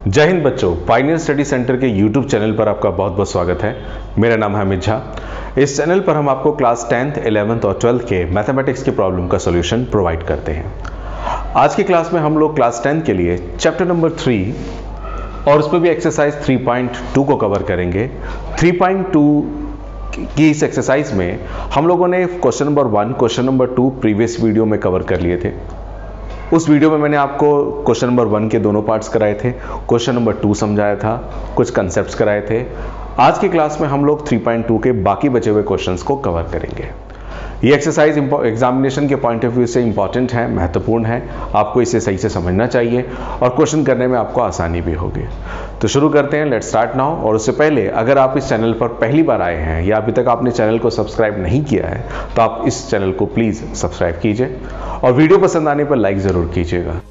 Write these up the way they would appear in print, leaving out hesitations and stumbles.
जय हिंद बच्चों, Pioneer study centre के YouTube चैनल पर आपका बहुत बहुत स्वागत है। मेरा नाम है अमित झा। इस चैनल पर हम आपको क्लास 10th, 11th और 12th के मैथमेटिक्स के प्रॉब्लम का सॉल्यूशन प्रोवाइड करते हैं। आज की क्लास में हम लोग क्लास 10 के लिए चैप्टर नंबर 3 और उस पर भी एक्सरसाइज 3.2 को कवर करेंगे। 3.2 की इस एक्सरसाइज में हम लोगों ने question number 1, question number 2 previous video में कवर कर लिए थे। उस वीडियो में मैंने आपको क्वेश्चन नंबर 1 के दोनों पार्ट्स कराए थे, क्वेश्चन नंबर 2 समझाया था, कुछ कंसेप्ट्स कराए थे। आज की क्लास में हम लोग 3.2 के बाकी बचे हुए क्वेश्चंस को कवर करेंगे। ये एक्सरसाइज एग्जामिनेशन के पॉइंट ऑफ व्यू से इंपॉर्टेंट है, महत्वपूर्ण है। आपको इसे सही से समझना चाहिए और क्वेश्चन करने में आपको आसानी भी होगी। तो शुरू करते हैं, लेट्स स्टार्ट नाउ। और उससे पहले अगर आप इस चैनल पर पहली बार आए हैं या अभी तक आपने चैनल को सब्सक्राइब नहीं किया है तो आप इस चैनल को प्लीज़ सब्सक्राइब कीजिए और वीडियो पसंद आने पर लाइक ज़रूर कीजिएगा।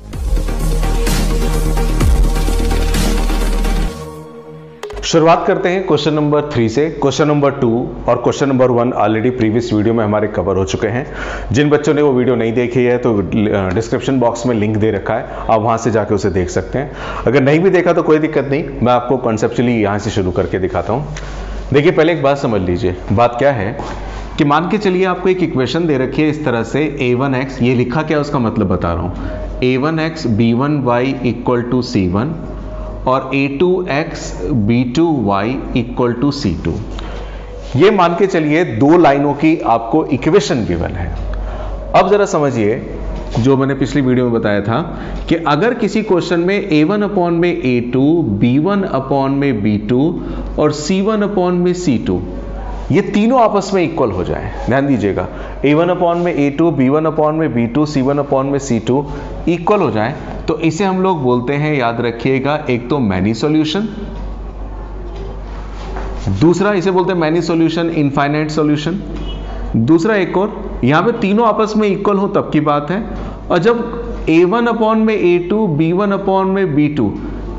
शुरुआत करते हैं क्वेश्चन नंबर 3 से। क्वेश्चन नंबर 2 और question number 1 already previous video में हमारे कवर हो चुके हैं। जिन बच्चों ने वो वीडियो नहीं देखी है तो डिस्क्रिप्शन बॉक्स में लिंक दे रखा है, आप वहां से जाके उसे देख सकते हैं। अगर नहीं भी देखा तो कोई दिक्कत नहीं, मैं आपको कॉन्सेप्चुअली यहां से शुरू करके दिखाता हूं। देखिए, पहले एक बात समझ लीजिए। बात क्या है कि मान के चलिए आपको एक इक्वेशन दे रखी है इस तरह से, a1x, ये लिखा क्या उसका मतलब बता रहा हूं, a1x b1y equal to c1 और a2x b2y equal to c2। ये मान के चलिए दो लाइनों की आपको इक्वेशन गिवन है। अब जरा समझिए जो मैंने पिछली वीडियो में बताया था कि अगर किसी क्वेश्चन में a1 अपॉन में a2, b1 अपॉन में b2 और c1 अपॉन में c2, ये तीनों आपस में इक्वल हो जाए। ध्यान दीजिएगा, a1 अपॉन में a2, b1 अपॉन में b2, c1 अपॉन में c2 इक्वल हो जाए तो इसे हम लोग बोलते हैं, याद रखिएगा, एक तो मैनी सॉल्यूशन, दूसरा इसे बोलते हैं मैनी सॉल्यूशन, इनफाइनाइट सॉल्यूशन, दूसरा एक और, यहां पे तीनों आपस में इक्वल हो तब की बात है। और जब a1 अपॉन में a2, b1 अपॉन में b2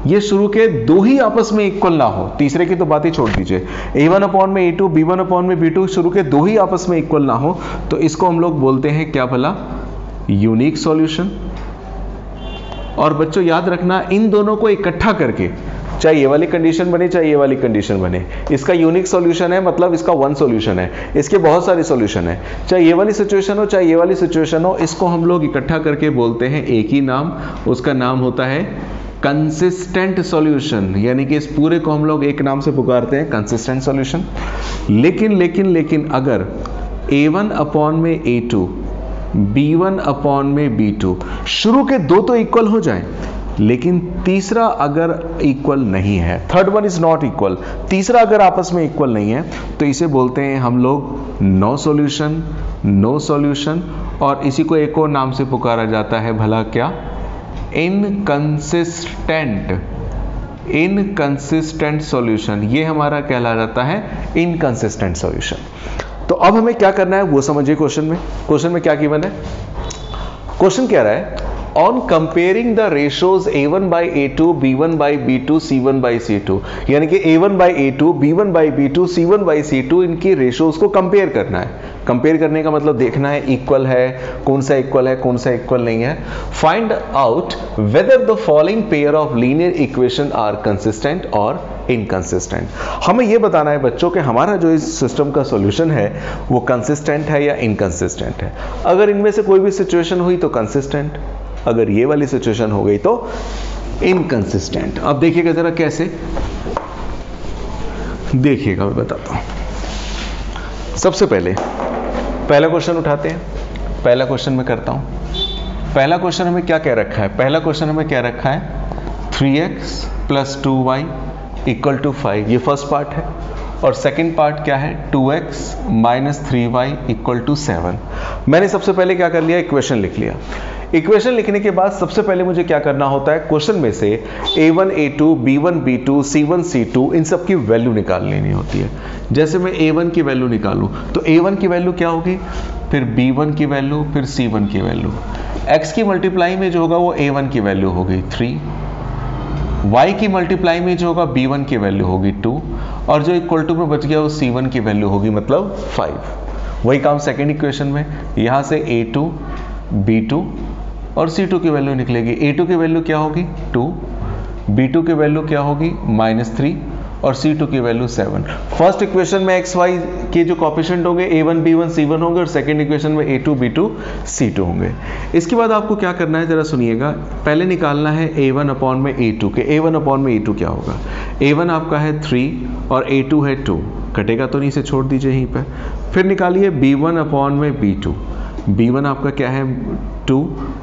ये शुरू के दो ही आपस में इक्वल ना हो, तीसरे की तो बात ही छोड़ दीजिए, a1 अपॉन में a2, b1 अपॉन में b2 शुरू के दो ही आपस में इक्वल ना हो तो इसको हम लोग बोलते हैं क्या भला, यूनिक सॉल्यूशन। और बच्चों याद रखना, इन दोनों को इकट्ठा करके चाहे ये वाली कंडीशन बने चाहे ये वाली कंडीशन बने, इसका यूनिक सॉल्यूशन है, मतलब इसका वन सॉल्यूशन है। इसके बहुत सारे सॉल्यूशन है, चाहे ये वाली सिचुएशन हो चाहे ये वाली सिचुएशन हो, इसको हम लोग इकट्ठा करके बोलते हैं एक ही नाम, उसका नाम होता है कंसिस्टेंट सॉल्यूशन। यानी कि इस पूरे को हम लोग एक नाम से पुकारते हैं, कंसिस्टेंट सॉल्यूशन। लेकिन अगर a1 अपॉन में a2, b1 अपॉन में b2 शुरू के दो तो इक्वल हो जाए, लेकिन तीसरा अगर इक्वल नहीं है, third one is not equal, तीसरा अगर आपस में इक्वल नहीं है तो इसे बोलते हैं हम लोग नो सॉल्यूशन, नो सॉल्यूशन। और इसी को एक और नाम से पुकारा जाता है भला क्या, इनकंसिस्टेंट सॉल्यूशन। ये हमारा कहला जाता है इनकंसिस्टेंट सॉल्यूशन। तो अब हमें क्या करना है वो समझिए। क्वेश्चन में क्या गिवन है, क्वेश्चन कह रहा है on comparing the ratios a1 by a2, b1 by b2, c1 by c2, यानी कि a1 by a2, b1 by b2, c1 by c2 इनकी रेशोज को कंपेयर करना है। कंपेयर करने का मतलब देखना है इक्वल है, कौन सा इक्वल है कौन सा इक्वल नहीं है। Find out whether the following pair of linear equation are consistent or inconsistent. हमें यह बताना है बच्चों कि हमारा जो इस सिस्टम का सॉल्यूशन है वो कंसिस्टेंट है या इनकंसिस्टेंट है। अगर इनमें से कोई भी सिचुएशन हुई तो कंसिस्टेंट, अगर ये वाली सिचुएशन हो गई तो इनकंसिस्टेंट। अब देखिएगा जरा कैसे, देखिएगा मैं बताता हूं। सबसे पहले पहला क्वेश्चन उठाते हैं। पहला क्वेश्चन मैं करता हूं। पहला क्वेश्चन हमें क्या कह रखा है, पहला क्वेश्चन हमें क्या रखा है, 3x + 2y = 5, ये फर्स्ट पार्ट है। और सेकंड पार्ट क्या है, 2x - 3y = 7। मैंने सबसे पहले क्या कर लिया, इक्वेशन लिख लिया। इक्वेशन लिखने के बाद सबसे पहले मुझे क्या करना होता है, क्वेश्चन में से a1 a2, b1 b2, c1 c2 इन सब की वैल्यू निकाल लेनी होती है। जैसे मैं a1 की वैल्यू निकालूं तो a1 की वैल्यू क्या होगी, फिर b1 की वैल्यू, फिर c1 की वैल्यू, x की मल्टीप्लाई में जो होगा वो a1 की वैल्यू होगी 3, y की मल्टीप्लाई में जो होगा b1 की वैल्यू होगी 2, और जो इक्वल टू में बच गया वो c1 की वैल्यू होगी मतलब 5। वही काम सेकेंड इक्वेशन में, यहां से a2, b2 और C2 की वैल्यू निकलेगी। A2 की वैल्यू क्या होगी 2, B2 की वैल्यू क्या होगी -3 और C2 की वैल्यू 7। फर्स्ट इक्वेशन में XY के जो कोएफिशिएंट होंगे A1 B1 C1 होंगे और सेकंड इक्वेशन में A2 B2 C2 होंगे। इसके बाद आपको क्या करना है जरा सुनिएगा, पहले निकालना है A1 अपॉन में A2 के। A1 अपॉन में A2 क्या होगा, A1 आपका है 3 और A2 है 2, कटेगा तो नहीं, इसे छोड़ दीजिए यहीं पर। फिर निकालिए B1 अपॉन में B2। B1 आपका क्या है 2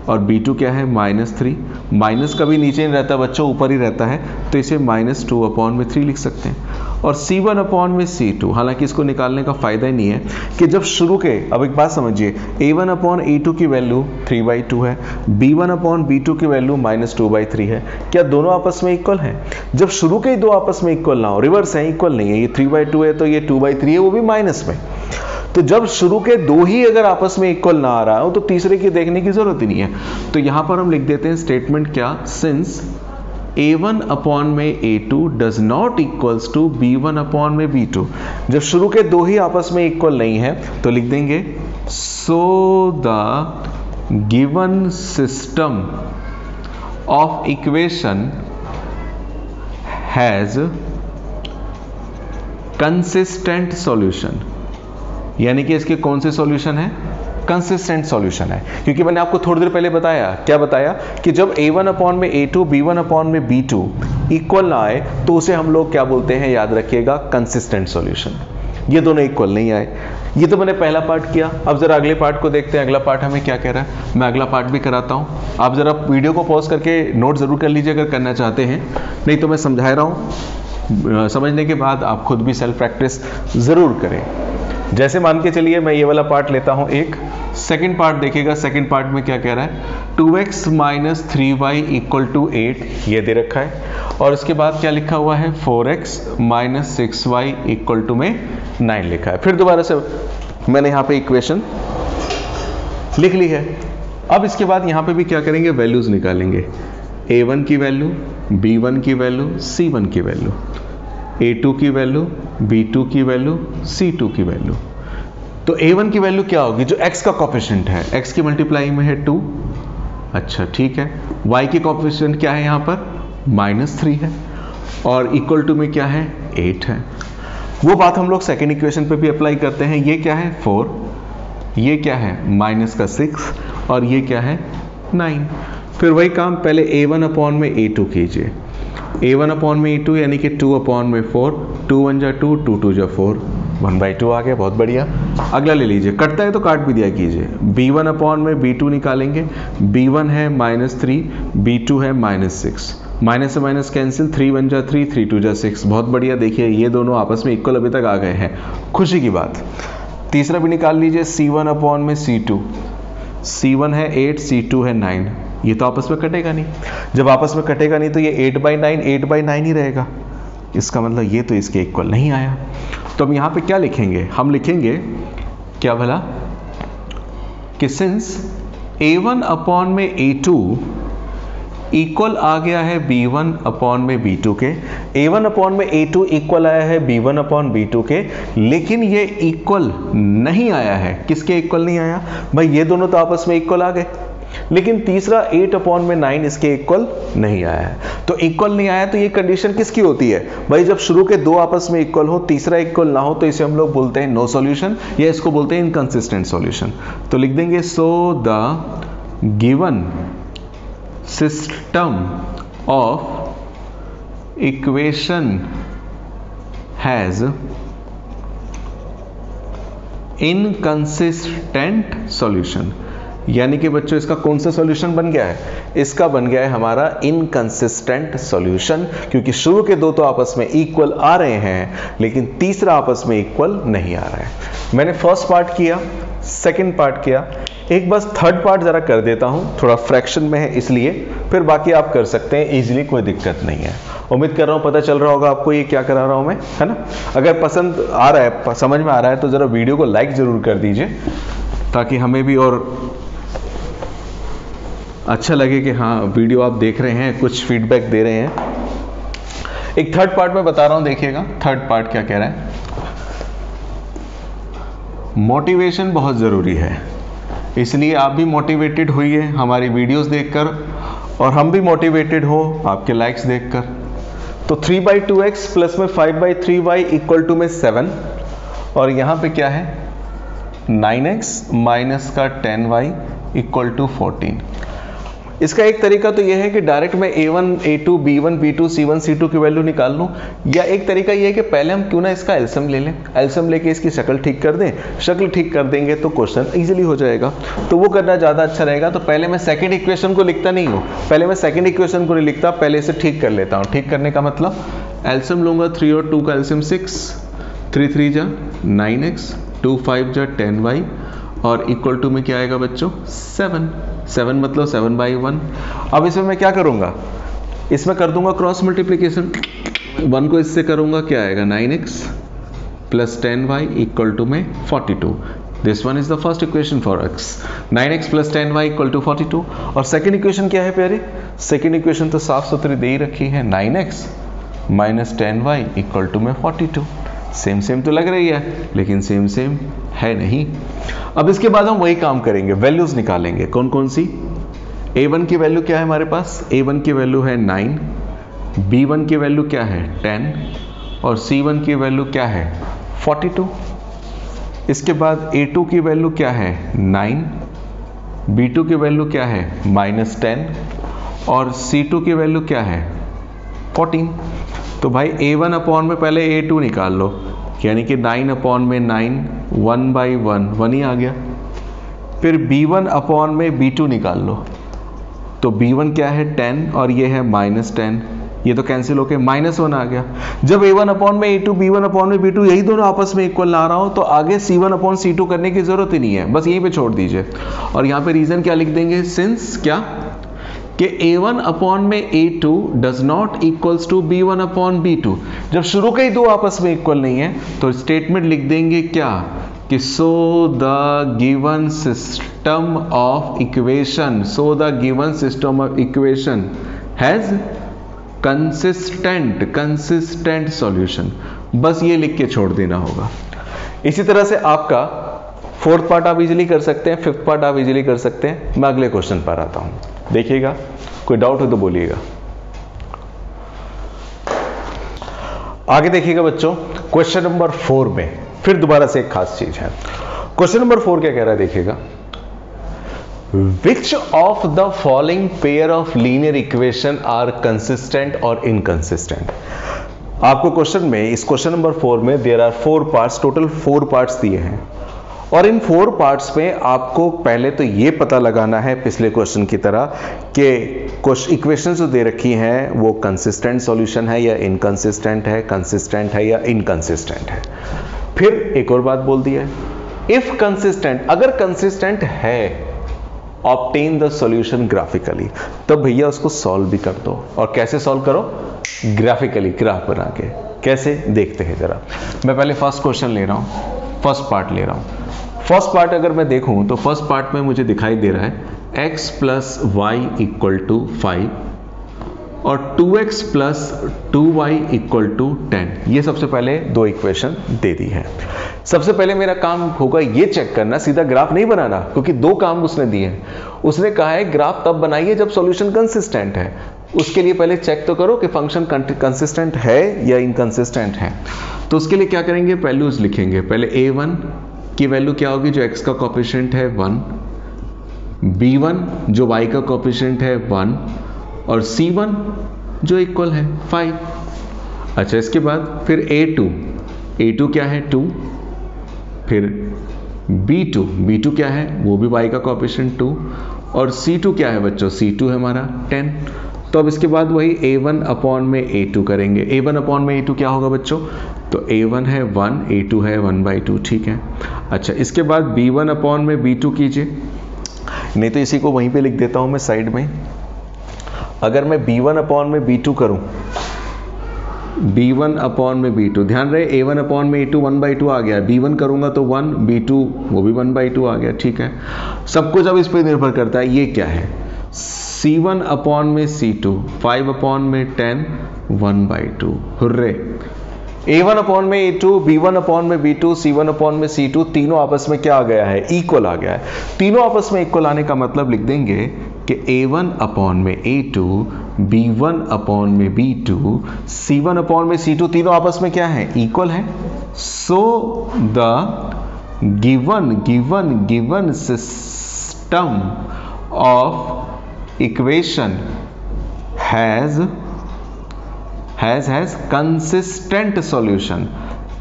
और B2 क्या है -3। माइनस कभी नीचे नहीं रहता बच्चों, ऊपर ही रहता है, तो इसे -2 अपॉन में 3 लिख सकते हैं। और C1 अपॉन में C2, हालांकि इसको निकालने का फायदा ही नहीं है कि जब शुरू के, अब एक बात समझिए, A1 अपॉन A2 की वैल्यू 3/2 है, B1 अपॉन B2 की वैल्यू -2/3 है। क्या दोनों आपस में इक्वल हैं? जब शुरू के ही दो आपस में इक्वल ना हो, रिवर्स है, इक्वल नहीं है, ये 3/2 है तो ये 2/3 है, वो भी माइनस में। तो जब शुरू के दो ही अगर आपस में इक्वल ना आ रहा हो तो तीसरे की देखने की जरूरत ही नहीं है। तो यहां पर हम लिख देते हैं स्टेटमेंट क्या, सिंस A1 अपॉन में A2 does not equals to B1 upon में B2। जब शुरू के दो ही आपस में इक्वल नहीं है तो लिख देंगे so the given system of equation has consistent solution. यानी कि इसके कौन से सॉल्यूशन है, कंसिस्टेंट सॉल्यूशन है। क्योंकि मैंने आपको थोड़ी देर पहले बताया, क्या बताया, कि जब A1 अपॉन में A2 B1 अपॉन में B2 इक्वल ना आए तो उसे हम लोग क्या बोलते हैं, याद रखिएगा, कंसिस्टेंट सॉल्यूशन। ये दोनों इक्वल नहीं आए। ये तो मैंने पहला पार्ट किया। अब जरा अगले पार्ट को देखते हैं, अगला पार्ट हमें क्या कह रहा है। मैं अगला पार्ट भी कराता हूँ, आप जरा वीडियो को पॉज करके नोट जरूर कर लीजिए अगर करना चाहते हैं, नहीं तो मैं समझा रहा हूँ, समझने के बाद आप खुद भी सेल्फ प्रैक्टिस जरूर करें। जैसे मान के चलिए मैं ये वाला पार्ट लेता हूं, एक सेकंड पार्ट देखिएगा। सेकंड पार्ट में क्या कह रहा है, 2x - 3y = 8 ये दे रखा है, और इसके बाद क्या लिखा हुआ है, 4x - 6y = 9 लिखा है। फिर दोबारा से मैंने यहाँ पे इक्वेशन लिख ली है। अब इसके बाद यहाँ पे भी क्या करेंगे, वैल्यूज निकालेंगे। A1 की वैल्यू, B1 की वैल्यू, C1 की वैल्यू, A2 की वैल्यू, B2 की वैल्यू, C2 की वैल्यू। तो A1 की वैल्यू क्या होगी, जो x का कोएफिशिएंट है, x की मल्टीप्लाई में है 2, अच्छा ठीक है। y की कोएफिशिएंट क्या है यहाँ पर, -3 है, और इक्वल टू में क्या है, 8 है। वो बात हम लोग सेकेंड इक्वेशन पे भी अप्लाई करते हैं। ये क्या है, 4, ये क्या है, -6, और ये क्या है, 9। फिर वही काम पहले A1 अपॉन में A2 कीजिए। A1 अपॉन में A2 यानी कि 2 अपॉन में 4, 2 1 जा 2, 2 2 जा 4, 1/2 आ गया, बहुत बढ़िया। अगला ले लीजिए, कटता है तो काट भी दिया कीजिए। B1 अपॉन में B2 निकालेंगे। B1 है -3, B2 है -6, माइनस से माइनस कैंसिल, 3 1 जा 3, 3 2 जा 6, बहुत बढ़िया। देखिए ये दोनों आपस में इक्वल अभी तक आ गए हैं, खुशी की बात। तीसरा भी निकाल लीजिए, C1 अपॉन में C2, C1 है 8, C2 है 9, ये तो आपस में कटेगा नहीं। जब आपस में कटेगा नहीं तो ये 8/9 8/9 ही रहेगा, इसका मतलब ये तो इसके इक्वल नहीं आया। तो अब यहाँ पे क्या लिखेंगे, हम लिखेंगे क्या भला, कि सिंस A1 अपॉन में A2 इक्वल आ गया है B1 अपॉन में B2 के, A1 अपॉन में A2 इक्वल आया है B1 अपॉन B2 के, लेकिन ये इक्वल नहीं आया है। किसके इक्वल नहीं आया भाई, ये दोनों तो आपस में इक्वल आ गए, लेकिन तीसरा 8 अपॉन में 9 इसके इक्वल नहीं आया है। तो इक्वल नहीं आया तो ये कंडीशन किसकी होती है भाई, जब शुरू के दो आपस में इक्वल हो, तीसरा इक्वल ना हो, तो इसे हम लोग बोलते हैं नो सॉल्यूशन, या इसको बोलते हैं इनकंसिस्टेंट सॉल्यूशन। तो लिख देंगे so the given system of equation has inconsistent solution. यानी कि बच्चों इसका कौन सा सॉल्यूशन बन गया है, इसका बन गया है हमारा इनकंसिस्टेंट सॉल्यूशन, क्योंकि शुरू के दो तो आपस में इक्वल आ रहे हैं लेकिन तीसरा आपस में इक्वल नहीं आ रहा है। मैंने फर्स्ट पार्ट किया, सेकंड पार्ट किया, एक बस थर्ड पार्ट जरा कर देता हूं, थोड़ा फ्रैक्शन में है इसलिए, फिर बाकी आप कर सकते हैं इजीली, कोई दिक्कत नहीं है। उम्मीद कर रहा हूं पता चल रहा होगा आपको ये क्या करा रहा हूं मैं, है ना। अगर पसंद आ रहा है, समझ में आ रहा है, तो जरा वीडियो को लाइक जरूर कर दीजिए, ताकि हमें भी और अच्छा लगे कि हाँ वीडियो आप देख रहे हैं, कुछ फीडबैक दे रहे हैं। एक थर्ड पार्ट में बता रहा हूं, देखिएगा थर्ड पार्ट क्या कह रहा है। मोटिवेशन बहुत ज़रूरी है, इसलिए आप भी मोटिवेटेड होइए हमारी वीडियोस देखकर, और हम भी मोटिवेटेड हो आपके लाइक्स देखकर। तो 3/2x प्लस में 5/3y इक्वल टू में 7, और यहाँ पे क्या है 9x माइनस का 10y इक्वल टू 14। इसका एक तरीका तो यह है कि डायरेक्ट मैं a1 a2 b1 b2 c1 c2 की वैल्यू निकाल लूं, या एक तरीका यह है कि पहले हम क्यों ना इसका एलसीएम ले लें, एलसीएम लेके इसकी शक्ल ठीक कर दें, शक्ल ठीक कर देंगे तो क्वेश्चन इजीली हो जाएगा, तो वो करना ज़्यादा अच्छा रहेगा। तो पहले मैं सेकंड इक्वेशन को लिखता नहीं हूँ, पहले मैं सेकंड इक्वेशन को नहीं लिखता, पहले इसे ठीक कर लेता हूँ। ठीक करने का मतलब एलसीएम लूंगा, 3 और 2 का एलसीएम 6, 3 3 जा 9x, 2 5 जा 10y, और इक्वल टू में क्या आएगा बच्चों 7, 7 मतलब 7/1। अब इसमें मैं क्या करूंगा, इसमें कर दूंगा क्रॉस मल्टीप्लिकेशन, 1 को इससे करूंगा क्या आएगा 9x plus 10y equal to में 42। This one is the first equation for x, 9x plus 10y equal to 42। और सेकेंड इक्वेशन क्या है प्यारे, सेकेंड इक्वेशन तो साफ सुथरी दे ही रखी है, 9x minus 10y equal to में 42। सेम सेम तो लग रही है लेकिन सेम सेम है नहीं। अब इसके बाद हम वही काम करेंगे, वैल्यूज निकालेंगे। कौन कौन सी, a1 की वैल्यू क्या है हमारे पास, a1 की वैल्यू है 9, b1 की वैल्यू क्या है 10, और c1 की वैल्यू क्या है 42। इसके बाद a2 की वैल्यू क्या है 9, b2 की वैल्यू क्या है -10, और c2 की वैल्यू क्या है 14। तो भाई a1 अपॉन में पहले a2 निकाल लो, यानी कि 9 अपॉन में 9, 1/1 1 ही आ गया। फिर b1 अपॉन में b2 निकाल लो, तो b1 क्या है 10 और ये है -10, ये तो कैंसिल होके -1 आ गया। जब a1 अपॉन में a2 b1 अपॉन में b2 यही दोनों आपस में इक्वल ला रहा हो, तो आगे c1 अपॉन c2 करने की जरूरत ही नहीं है, बस यहीं पे छोड़ दीजिए। और यहाँ पे रीजन क्या लिख देंगे, सिंस क्या कि a1 अपॉन में a2 does not equals to b1 upon b2। जब शुरू के ही दो आपस में इक्वल नहीं है तो स्टेटमेंट लिख देंगे क्या कि so the given system of equation, so the given system of equation has consistent solution. बस ये लिख के छोड़ देना होगा। इसी तरह से आपका फोर्थ पार्ट आप इजीली कर सकते हैं, फिफ्थ पार्ट आप इजीली कर सकते हैं। मैं अगले क्वेश्चन पर आता हूं, देखिएगा, कोई डाउट हो तो बोलिएगा। आगे देखिएगा बच्चों, क्वेश्चन नंबर 4 में फिर दोबारा से एक खास चीज है। क्वेश्चन नंबर 4 क्या कह रहा है, देखिएगा, which of the following pair of linear equation are consistent or inconsistent. आपको क्वेश्चन में, इस क्वेश्चन नंबर 4 में there are 4 parts, total 4 parts दिए हैं, और इन 4 पार्ट्स में आपको पहले तो ये पता लगाना है पिछले क्वेश्चन की तरह कि इक्वेशन जो दे रखी हैं वो कंसिस्टेंट सॉल्यूशन है या इनकंसिस्टेंट है, कंसिस्टेंट है या इनकंसिस्टेंट है। फिर एक और बात बोल दी है, इफ कंसिस्टेंट, अगर कंसिस्टेंट है ऑब्टेन द सॉल्यूशन ग्राफिकली, तब भैया उसको सॉल्व भी कर दो। और कैसे सॉल्व करो, ग्राफिकली, ग्राफ बना के। कैसे, देखते हैं जरा। मैं पहले फर्स्ट क्वेश्चन ले रहा हूं, फर्स्ट पार्ट ले रहा हूं। फर्स्ट पार्ट अगर मैं देखूं तो फर्स्ट पार्ट में मुझे दिखाई दे रहा है x plus y equal to 5 और 2x plus 2y equal to 10। ये सबसे पहले दो इक्वेशन दे दी है। सबसे पहले मेरा काम होगा ये चेक करना, सीधा ग्राफ नहीं बनाना, क्योंकि दो काम उसने दिए हैं। उसने कहा है ग्राफ तब बनाइए जब सॉल्यूशन कंसिस्टेंट है। उसके लिए पहले चेक तो करो कि फंक्शन कंसिस्टेंट है या इनकंसिस्टेंट है। तो उसके लिए क्या करेंगे, वैल्यूज लिखेंगे। पहले a1 की वैल्यू क्या होगी, जो x का कोएफिशिएंट है 1, b1 जो y का कोएफिशिएंट है 1, और c1 जो इक्वल है 5। अच्छा, इसके बाद फिर a2 क्या है 2, फिर b2 क्या है, वो भी y का कोएफिशिएंट 2, और c2 क्या है बच्चों, c2 है हमारा 10। तो अब इसके बाद वही a1 अपॉन में a2 करेंगे। a1 अपॉन में a2 क्या होगा बच्चों, तो a1 है 1, a2 है 1/2, ठीक है। अच्छा, इसके बाद b1 अपॉन में b2 कीजिए, नहीं तो इसी को वहीं पे लिख देता हूं मैं साइड में। अगर मैं b1 अपॉन में b2 करूं, b1 अपॉन में b2, ध्यान रहे a1 अपॉन में a2 1/2 आ गया, b1 करूंगा तो 1, b2 वो भी 1/2 आ गया, ठीक है। सब कुछ अब इस पर निर्भर करता है। ये क्या है, c1 अपॉन में c2, 5 अपॉन में 10, 1/2। हुर्रे, a1 अपॉन में a2, b1 अपॉन में b2, c1 अपॉन में c2, तीनों आपस में क्या आ गया है, इक्वल आ गया है। तीनों आपस में इक्वल आने का मतलब लिख देंगे कि A1 अपॉन में A2, B1 अपॉन में B2, C1 अपॉन में C2 तीनों आपस में क्या है? इक्वल है। So the given system of equation has consistent solution.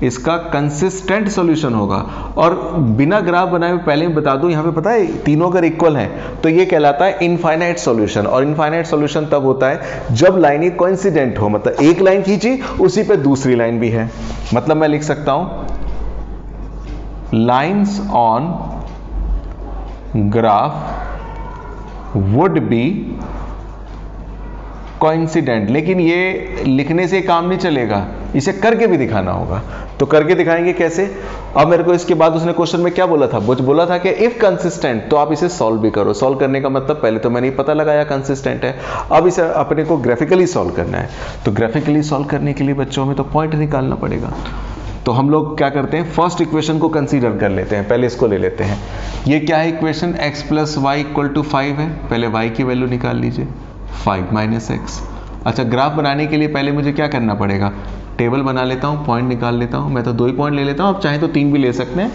इसका कंसिस्टेंट सॉल्यूशन होगा। और बिना ग्राफ बनाए हुए पहले मैं बता दूं, यहां पे पता है तीनों अगर इक्वल हैं तो ये कहलाता है इनफाइनाइट सॉल्यूशन। और इनफाइनाइट सॉल्यूशन तब होता है जब लाइनें कोइंसिडेंट हो, मतलब एक लाइन खींची उसी पे दूसरी लाइन भी है। मतलब मैं लिख सकता हूं lines on graph would be coincident. लेकिन ये लिखने से काम नहीं चलेगा, इसे करके भी दिखाना होगा। तो करके दिखाएंगे कैसे? अब मेरे को इसके बाद उसने क्वेश्चन में क्या बोला था? बोला था कि इफ कंसिस्टेंट, तो आप इसे सॉल्व भी करो। सॉल्व करने का मतलब पहले तो मैंने पता लगाया कंसिस्टेंट है, अब इसे अपने को ग्राफिकली सॉल्व करना है। तो ग्राफिकली सॉल्व करने के लिए बच्चों में तो पॉइंट निकालना पड़ेगा। तो हम लोग क्या करते हैं, फर्स्ट इक्वेशन को कंसीडर कर लेते हैं। पहले इसको ले लेते हैं। ये क्या है equation? x plus y equal to 5 है। पहले y की वैल्यू निकाल लीजिए, 5 माइनस एक्स। अच्छा, ग्राफ बनाने के लिए पहले मुझे क्या करना पड़ेगा? टेबल बना लेता हूँ, पॉइंट निकाल लेता हूँ। मैं तो 2 ही पॉइंट ले लेता हूँ, आप चाहे तो 3 भी ले सकते हैं।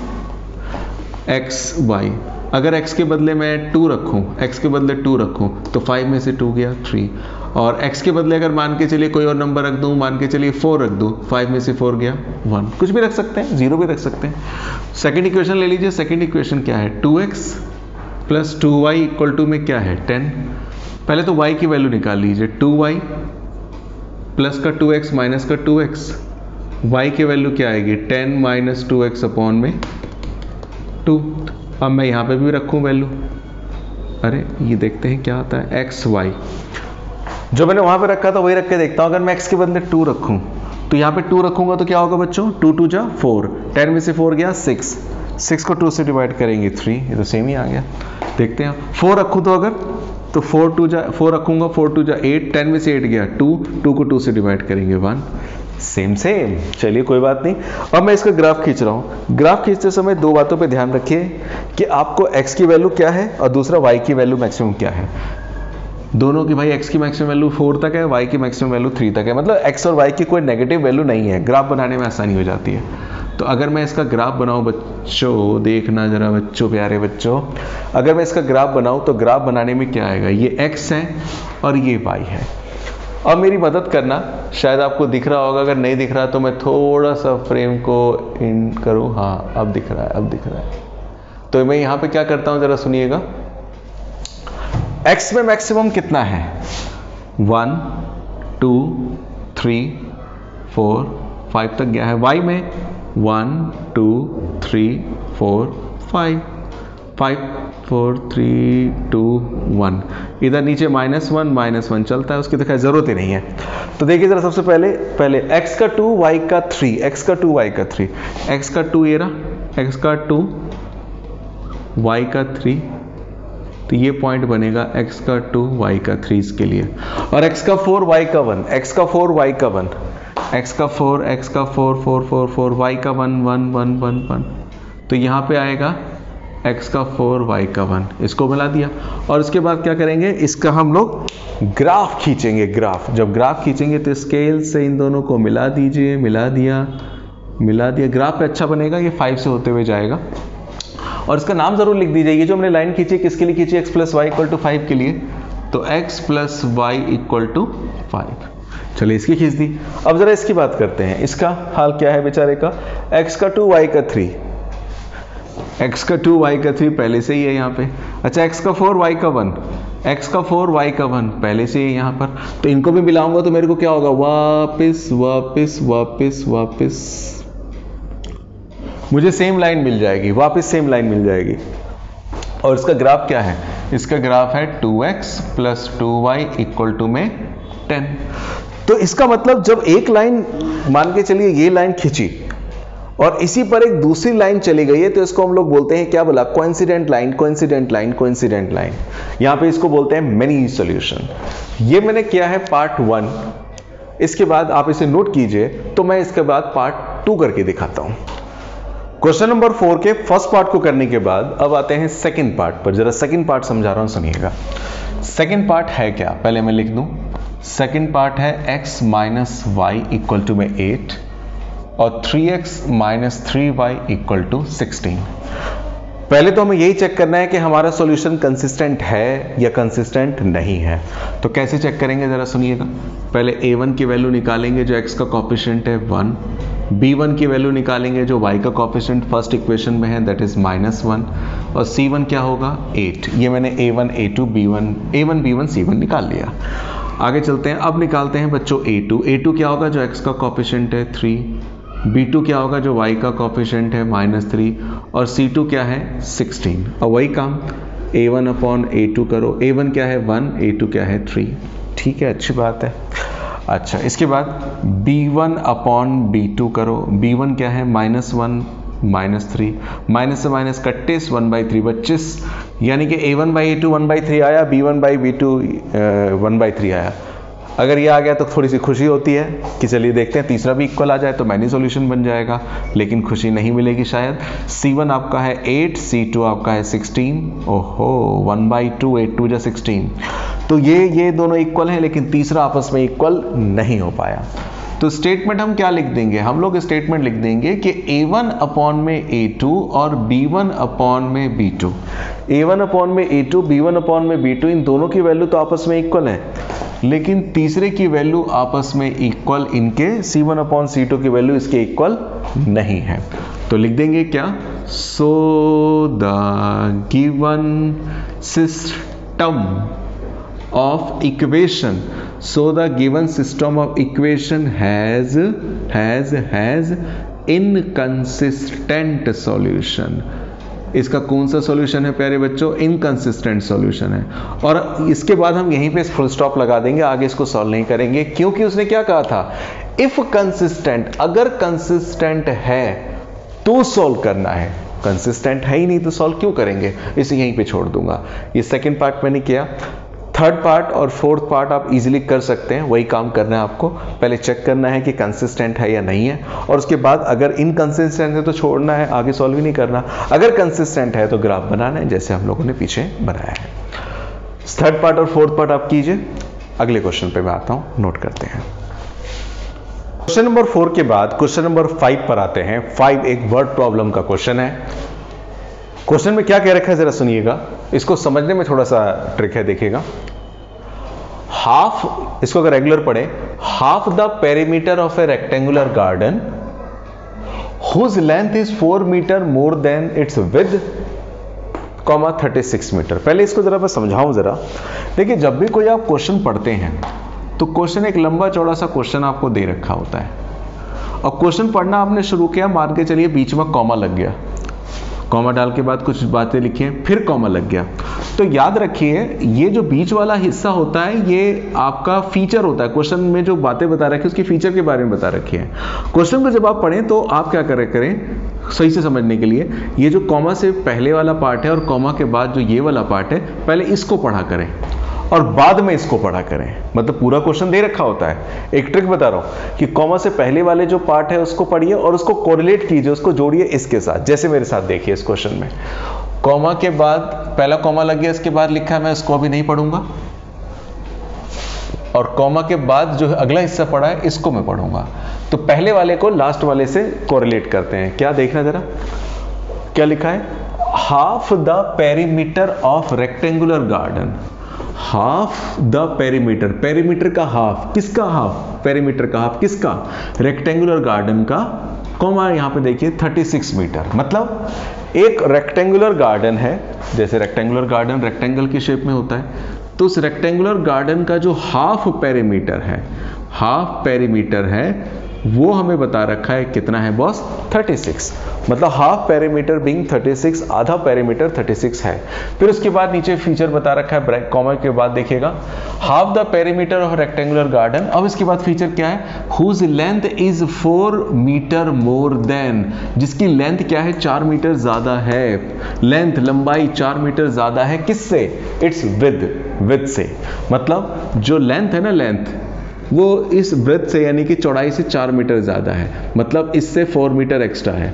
एक्स वाई, अगर x के बदले मैं 2 रखूँ, x के बदले 2 रखूँ तो 5 में से 2 गया 3। और x के बदले अगर मान के चलिए कोई और नंबर रख दूँ, मान के चलिए 4 रख दूँ, 5 में से 4 गया 1। कुछ भी रख सकते हैं, 0 भी रख सकते हैं। सेकेंड इक्वेशन ले लीजिए। सेकेंड इक्वेशन क्या है? 2x plus 2y equal to में क्या है? 10। पहले तो y की वैल्यू निकाल लीजिए। 2y प्लस का 2x माइनस का 2x, y की वैल्यू क्या आएगी? 10 माइनस 2x अपॉन में 2। अब मैं यहाँ पे भी रखूँ वैल्यू, अरे ये देखते हैं क्या आता है। एक्स वाई जो मैंने वहाँ पे रखा था वही रख के देखता हूँ। अगर मैं x के बदले 2 रखूँ तो यहाँ पे 2 रखूँगा तो क्या होगा बच्चों? 2 2 जा 4, 10 में से 4 गया 6, 6 को 2 से डिवाइड करेंगे 3, ये तो सेम ही आ गया। देखते हैं 4 रखूँ तो अगर, तो 4 2 जा 4 रखूँगा, 4 2 जा 8, 10 में से 8 गया 2, 2 को 2 से डिवाइड करेंगे 1, सेम। चलिए कोई बात नहीं। अब मैं इसका ग्राफ खींच रहा हूँ। ग्राफ खींचते समय 2 बातों पे ध्यान रखिए कि आपको x की वैल्यू क्या है और दूसरा y की वैल्यू मैक्सिमम क्या है। दोनों की भाई x की मैक्सिमम वैल्यू 4 तक है, y की मैक्सिमम वैल्यू 3 तक है। मतलब x और y की कोई नेगेटिव वैल्यू नहीं है। ग्राफ बनाने में आसानी हो जाती है। तो अगर मैं इसका ग्राफ बनाऊं बच्चों, देखना जरा बच्चों, प्यारे बच्चों, अगर मैं इसका ग्राफ बनाऊं तो ग्राफ बनाने में क्या आएगा? ये x है और ये y है। अब मेरी मदद करना, शायद आपको दिख रहा होगा, अगर नहीं दिख रहा तो मैं थोड़ा सा फ्रेम को इन करूं। हाँ, अब दिख रहा है, अब दिख रहा है। तो मैं यहाँ पे क्या करता हूँ, जरा सुनिएगा। x में मैक्सिमम कितना है? 1 2 3 4 5 तक गया है। y में 1 2 3 4 5 5 4 3 2 1। इधर नीचे -1 चलता है, उसकी तो खैर जरूरत ही नहीं है। तो देखिए जरा, सबसे पहले x का 2 y का 3, x का 2 y का 3, x का 2 ये रहा, x का 2 y का 3, तो ये पॉइंट बनेगा x का 2 y का 3 इसके लिए। और x का 4 y का 1, x का 4 y का 1, x का 4 4 4 4 y का 1 1 1 1 1, तो यहाँ पे आएगा x का 4 y का 1, इसको मिला दिया। और इसके बाद क्या करेंगे, इसका हम लोग ग्राफ खींचेंगे। ग्राफ जब ग्राफ खींचेंगे तो स्केल से इन दोनों को मिला दीजिए, मिला दिया। ग्राफ पे अच्छा बनेगा, ये 5 से होते हुए जाएगा। और इसका नाम जरूर लिख दीजिए। ये जो हमने लाइन खींची किसके लिए खींची? x plus y equal to 5 के लिए। तो x plus y equal to 5। चलिए इसकी खींच दी। अब जरा इसकी बात करते हैं, इसका हाल क्या है बेचारे का? x का 2 y का 3, x का 2 y का 3 पहले से ही है यहाँ पे। अच्छा, x का 4 y का 1, x का 4 y का 1 पहले से ही यहाँ पर। तो इनको भी मिलाऊंगा तो मेरे को क्या होगा? वापस मुझे सेम लाइन मिल जाएगी, वापस सेम लाइन मिल जाएगी। और इसका ग्राफ क्या है? इसका ग्राफ है 2x plus 2y equal to में 10। तो इसका मतलब जब एक लाइन, मान के चलिए ये लाइन खींची और इसी पर एक दूसरी लाइन चली गई है, तो इसको हम लोग बोलते हैं, क्या बोला? Coincident line. यहां पे इसको बोलते हैं मिनी सॉल्यूशन। ये मैंने किया है पार्ट 1। इसके बाद आप इसे नोट कीजिए, तो मैं इसके बाद पार्ट 2 करके दिखाता हूं। क्वेश्चन नंबर 4 के फर्स्ट पार्ट को करने के बाद अब आते हैं सेकंड पार्ट पर। जरा सेकंड पार्ट समझा रहा हूं, सुनिएगा। सेकेंड पार्ट है क्या, पहले मैं लिख दूं। सेकेंड पार्ट है x minus y equal to में 8 और 3x minus 3y equal to 16। पहले तो हमें यही चेक करना है कि हमारा सॉल्यूशन कंसिस्टेंट है या कंसिस्टेंट नहीं है। तो कैसे चेक करेंगे जरा सुनिएगा। पहले a1 की वैल्यू निकालेंगे जो x का कोएफिशिएंट है 1, b1 की वैल्यू निकालेंगे जो y का कोएफिशिएंट फर्स्ट इक्वेशन में है दैट इज -1, और c1 क्या होगा 8। ये मैंने a1 a2 b1 c1 निकाल लिया। आगे चलते हैं, अब निकालते हैं बच्चों a2 क्या होगा जो x का कोएफिशिएंट है 3, b2 क्या होगा जो y का कोएफिशिएंट है -3, और c2 क्या है 16। और वही काम a1 अपॉन a2 करो, a1 क्या है 1, a2 क्या है 3। ठीक है, अच्छी बात है। अच्छा, इसके बाद b1 अपॉन b2 करो, b1 क्या है -1 -3, माइनस से माइनस कट्टे 1/3 25, यानी कि a1 बाई a2 1/3 आया, b1 बाई b2 1/3 आया। अगर ये आ गया तो थोड़ी सी खुशी होती है कि चलिए देखते हैं तीसरा भी इक्वल आ जाए तो मैनी सॉल्यूशन बन जाएगा, लेकिन खुशी नहीं मिलेगी शायद। c1 आपका है 8, c2 आपका है 16। ओहो, 1/2 8 2 16। तो ये दोनों इक्वल हैं, लेकिन तीसरा आपस में इक्वल नहीं हो पाया। तो स्टेटमेंट हम क्या लिख देंगे, हम लोग स्टेटमेंट लिख देंगे कि a1 अपॉन में a2 और b1 अपॉन में b2, a1 अपॉन में a2 b1 अपॉन में b2, इन दोनों की वैल्यू तो आपस में इक्वल है, लेकिन तीसरे की वैल्यू आपस में इक्वल इनके c1 अपॉन c2 की वैल्यू इसके इक्वल नहीं है। तो लिख देंगे क्या, so the given system of equation, so the given system of equation has inconsistent solution। इसका कौन सा सॉल्यूशन है प्यारे बच्चों, इनकंसिस्टेंट सॉल्यूशन है। और इसके बाद हम यहीं पे फुल स्टॉप लगा देंगे, आगे इसको सॉल्व नहीं करेंगे, क्योंकि उसने क्या कहा था, इफ कंसिस्टेंट, अगर कंसिस्टेंट है तो सॉल्व करना है, कंसिस्टेंट है ही नहीं तो सॉल्व क्यों करेंगे, इसे यहीं पे छोड़ दूंगा। ये सेकेंड पार्ट मैंने किया। थर्ड पार्ट और फोर्थ पार्ट आप इजीली कर सकते हैं, वही काम करना है आपको। पहले चेक करना है कि कंसिस्टेंट है या नहीं है, और उसके बाद अगर इनकंसिस्टेंट है तो छोड़ना है, आगे सॉल्व ही नहीं करना। अगर कंसिस्टेंट है तो ग्राफ बनाना है, जैसे हम लोगों ने पीछे बनाया है। थर्ड पार्ट और फोर्थ पार्ट आप कीजिए। अगले क्वेश्चन पे मैं आता हूं, नोट करते हैं। क्वेश्चन नंबर 4 के बाद क्वेश्चन नंबर 5 पर आते हैं। 5 एक वर्ड प्रॉब्लम का क्वेश्चन है। क्वेश्चन में क्या कह रखा है जरा सुनिएगा, इसको समझने में थोड़ा सा ट्रिक है, देखिएगा। हाफ, इसको अगर रेगुलर पढ़े, half the perimeter of a rectangular garden whose length is 4 metre more than its width, 36 metre. पहले इसको जरा मैं समझाऊं जरा। देखिए, जब भी कोई आप क्वेश्चन पढ़ते हैं तो क्वेश्चन एक लंबा चौड़ा सा क्वेश्चन आपको दे रखा होता है, और क्वेश्चन पढ़ना आपने शुरू किया, मान के चलिए बीच में कॉमा लग गया, कॉमा डाल के बाद कुछ बातें लिखी हैं, फिर कॉमा लग गया, तो याद रखिए ये जो बीच वाला हिस्सा होता है ये आपका फीचर होता है। क्वेश्चन में जो बातें बता रखी है उसकी फीचर के बारे में बता रखी है। क्वेश्चन को जब आप पढ़ें तो आप क्या करें सही से समझने के लिए, ये जो कॉमा से पहले वाला पार्ट है और कॉमा के बाद जो ये वाला पार्ट है, पहले इसको पढ़ा करें और बाद में इसको पढ़ा करें। मतलब पूरा क्वेश्चन दे रखा होता है। एक ट्रिक बता रहा हूं कि कॉमा से पहले वाले जो पार्ट है उसको पढ़िए और उसको कोरिलेट कीजिए, उसको जोड़िए इसके साथ। जैसे मेरे साथ देखिए इस क्वेश्चन में कॉमा के बाद पहला कॉमा लग गया, इसके बाद लिखा है, मैं इसको अभी नहीं पढ़ूंगा, और कॉमा के बाद जो अगला हिस्सा पढ़ा है इसको मैं पढ़ूंगा। तो पहले वाले को लास्ट वाले से कोरिलेट करते हैं। क्या देखना जरा, क्या लिखा है, half the perimeter of rectangular garden, half the perimeter, perimeter का हाफ, किसका हाफ, पेरीमीटर का हाफ किसका, रेक्टेंगुलर गार्डन का, कॉमा यहां पे देखिए 36 मीटर। मतलब एक रेक्टेंगुलर गार्डन है, जैसे रेक्टेंगुलर गार्डन रेक्टेंगल की शेप में होता है, तो उस रेक्टेंगुलर गार्डन का जो हाफ पेरीमीटर है, हाफ पेरीमीटर है, वो हमें बता रखा है कितना है बॉस, 36। मतलब हाफ पेरीमीटर बीइंग 36, आधा पेरीमीटर 36 है। फिर उसके बाद नीचे फीचर बता रखा है, कॉमा के बाद देखिएगा, half the perimeter of rectangular garden. अब इसके बाद फीचर क्या है, whose length is 4 metre more than, जिसकी लेंथ क्या है, 4 मीटर ज्यादा है, लेंथ लंबाई 4 मीटर ज्यादा है, किससे, इट्स विद से। मतलब जो लेंथ है ना, लेंथ वो इस ब्रेथ से यानी कि चौड़ाई से 4 मीटर ज्यादा है, मतलब इससे 4 मीटर एक्स्ट्रा है।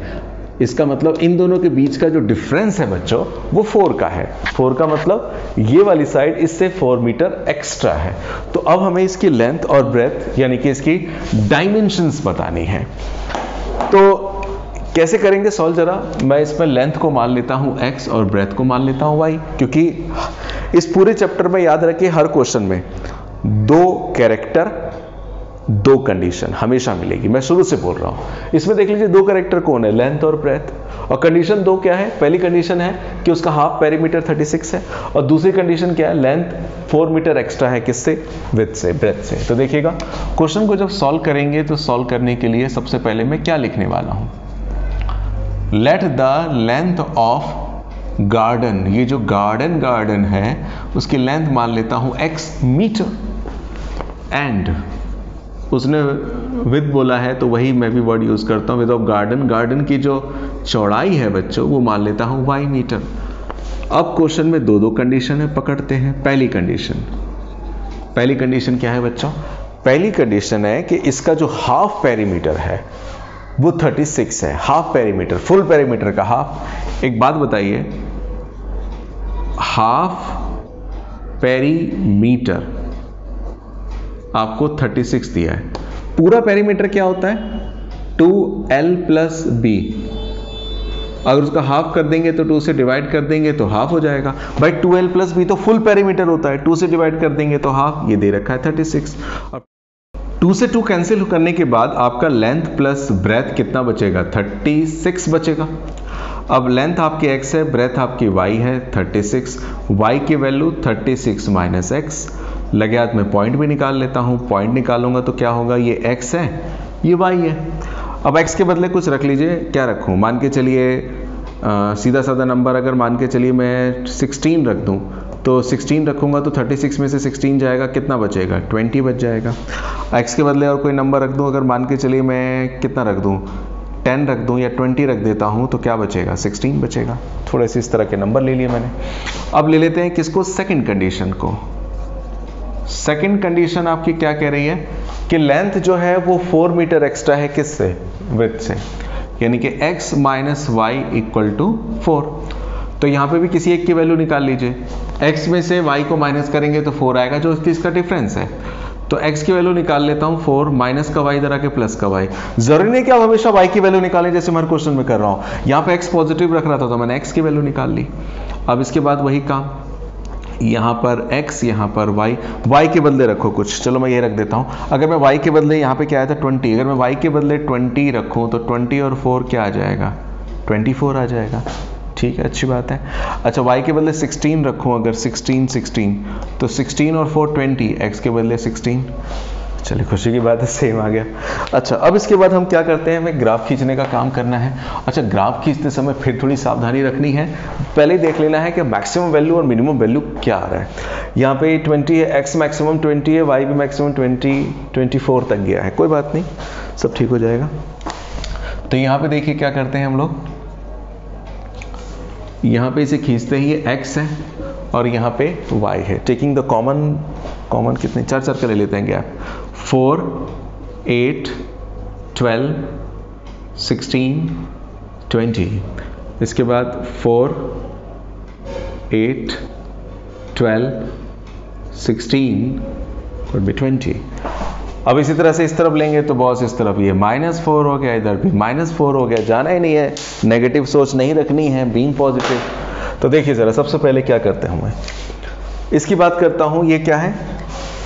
इसका मतलब इन दोनों के बीच का जो डिफरेंस है बच्चों वो 4 का है। 4 का मतलब ये वाली साइड इससे 4 मीटर एक्स्ट्रा है। तो अब हमें इसकी लेंथ और ब्रेथ यानी कि इसकी डायमेंशंस बतानी है। तो कैसे करेंगे सॉल्व जरा। मैं इसमें लेंथ को मान लेता हूं x और ब्रेथ को मान लेता हूं y, क्योंकि इस पूरे चैप्टर में याद रखिए हर क्वेश्चन में 2 कैरेक्टर 2 कंडीशन हमेशा मिलेगी। मैं शुरू से बोल रहा हूं। इसमें देख लीजिए 2 कैरेक्टर कौन है, लेंथ और ब्रेथ, और कंडीशन 2 क्या है। पहली कंडीशन है कि उसका हाफ पेरीमीटर 36 है, और दूसरी कंडीशन क्या है, लेंथ 4 मीटर एक्स्ट्रा है, किससे, विड्थ से, ब्रेथ से। तो देखिएगा क्वेश्चन को जब सॉल्व करेंगे तो सॉल्व करने के लिए सबसे पहले मैं क्या लिखने वाला हूं, let the length of garden, ये जो गार्डन है उसकी लेंथ मान लेता हूं x मीटर, एंड उसने विद बोला है तो वही मैं भी वर्ड यूज करता हूं, विद ऑफ गार्डन की जो चौड़ाई है बच्चों वो मान लेता हूं y मीटर। अब क्वेश्चन में 2 कंडीशन है, पकड़ते हैं। पहली कंडीशन क्या है बच्चों, पहली कंडीशन है कि इसका जो हाफ पेरीमीटर है वो 36 है। हाफ पेरीमीटर, फुल पेरीमीटर का हाफ। एक बात बताइए, हाफ पेरीमीटर आपको 36 दिया है, पूरा पेरीमीटर क्या होता है 2l + b। अगर उसका हाफ कर देंगे तो 2 से डिवाइड कर देंगे तो हाफ हो जाएगा। भाई 2l + b तो फुल पेरीमीटर होता है, 2 से डिवाइड कर देंगे तो हाफ, ये दे रखा है 36। 2 से 2 कैंसिल करने के बाद आपका लेंथ प्लस ब्रेथ कितना बचेगा, 36 बचेगा। अब लेंथ आपकी x है, ब्रेथ आपकी y है 36, y की वैल्यू 36 - x। लगे हाथ में पॉइंट भी निकाल लेता हूं, पॉइंट निकालूंगा तो क्या होगा, ये x है ये y है। अब x के बदले कुछ रख लीजिए, क्या रखूं, मान के चलिए सीधा साधा नंबर अगर मान के चलिए मैं 16 रख दूं तो 16 रखूंगा तो 36 में से 16 जाएगा, कितना बचेगा 20 बच जाएगा। x के बदले और कोई नंबर रख दूं, अगर मान के चलिए मैं कितना रख दूं 10 रख दूं या 20 रख देता हूं तो क्या बचेगा 16 बचेगा। थोड़े से इस तरह के नंबर ले लिए मैंने। अब ले लेते हैं किसको, सेकंड कंडीशन को। सेकंड कंडीशन आपकी क्या कह रही है कि लेंथ जो है वो 4 मीटर एक्स्ट्रा है, किससे, विड्थ से, यानी कि x - y = 4। तो यहां पे भी किसी एक की वैल्यू निकाल लीजिए। x में से y को माइनस करेंगे तो 4 आएगा, जो इसका डिफरेंस है। तो x की वैल्यू निकाल लेता हूं 4, माइनस का y इधर आके प्लस का y। जरूरी नहीं कि आप हमेशा y की वैल्यू निकालें जैसे मैं हर क्वेश्चन में कर रहा हूं। यहां पे x पॉजिटिव रख रहा था तो मैंने x की वैल्यू निकाल ली। अब इसके बाद वही काम, यहाँ पर x, यहाँ पर y के बदले रखो कुछ, चलो मैं ये रख देता हूँ। अगर मैं y के बदले यहाँ पे क्या आया था 20, अगर मैं y के बदले 20 रखूँ तो 20 और 4 क्या आ जाएगा, 24 आ जाएगा। ठीक है, अच्छी बात है। अच्छा, y के बदले 16 रखूँ, अगर 16 तो 16 और 4 20, x के बदले 16। चलिए खुशी की बात है, सेम आ गया। अच्छा, अब इसके बाद हम क्या करते हैं, हमें ग्राफ खींचने का काम करना है। अच्छा, ग्राफ खींचते समय फिर थोड़ी सावधानी रखनी है। पहले ही देख लेना है कि मैक्सिमम वैल्यू और मिनिमम वैल्यू क्या आ रहा है। यहाँ पे 20 है, x मैक्सिमम 20 है, y भी मैक्सिमम 24 तक गया है, कोई बात नहीं, सब ठीक हो जाएगा। तो यहाँ पे देखिए क्या करते हैं हम लोग, यहाँ पे इसे खींचते ही x है और यहाँ पे y है। टेकिंग द कॉमन कितने 4 का ले लेते हैं गैप, 4 8 12 16 20। इसके बाद 4 8 12 16 और भी 20। अब इसी तरह से इस तरफ लेंगे तो बॉस इस तरफ ये -4 हो गया, इधर भी -4 हो गया। जाना ही नहीं है, नेगेटिव सोच नहीं रखनी है, बीइंग पॉजिटिव। तो देखिए जरा, सबसे पहले क्या करते हैं, मैं इसकी बात करता हूं। ये क्या है,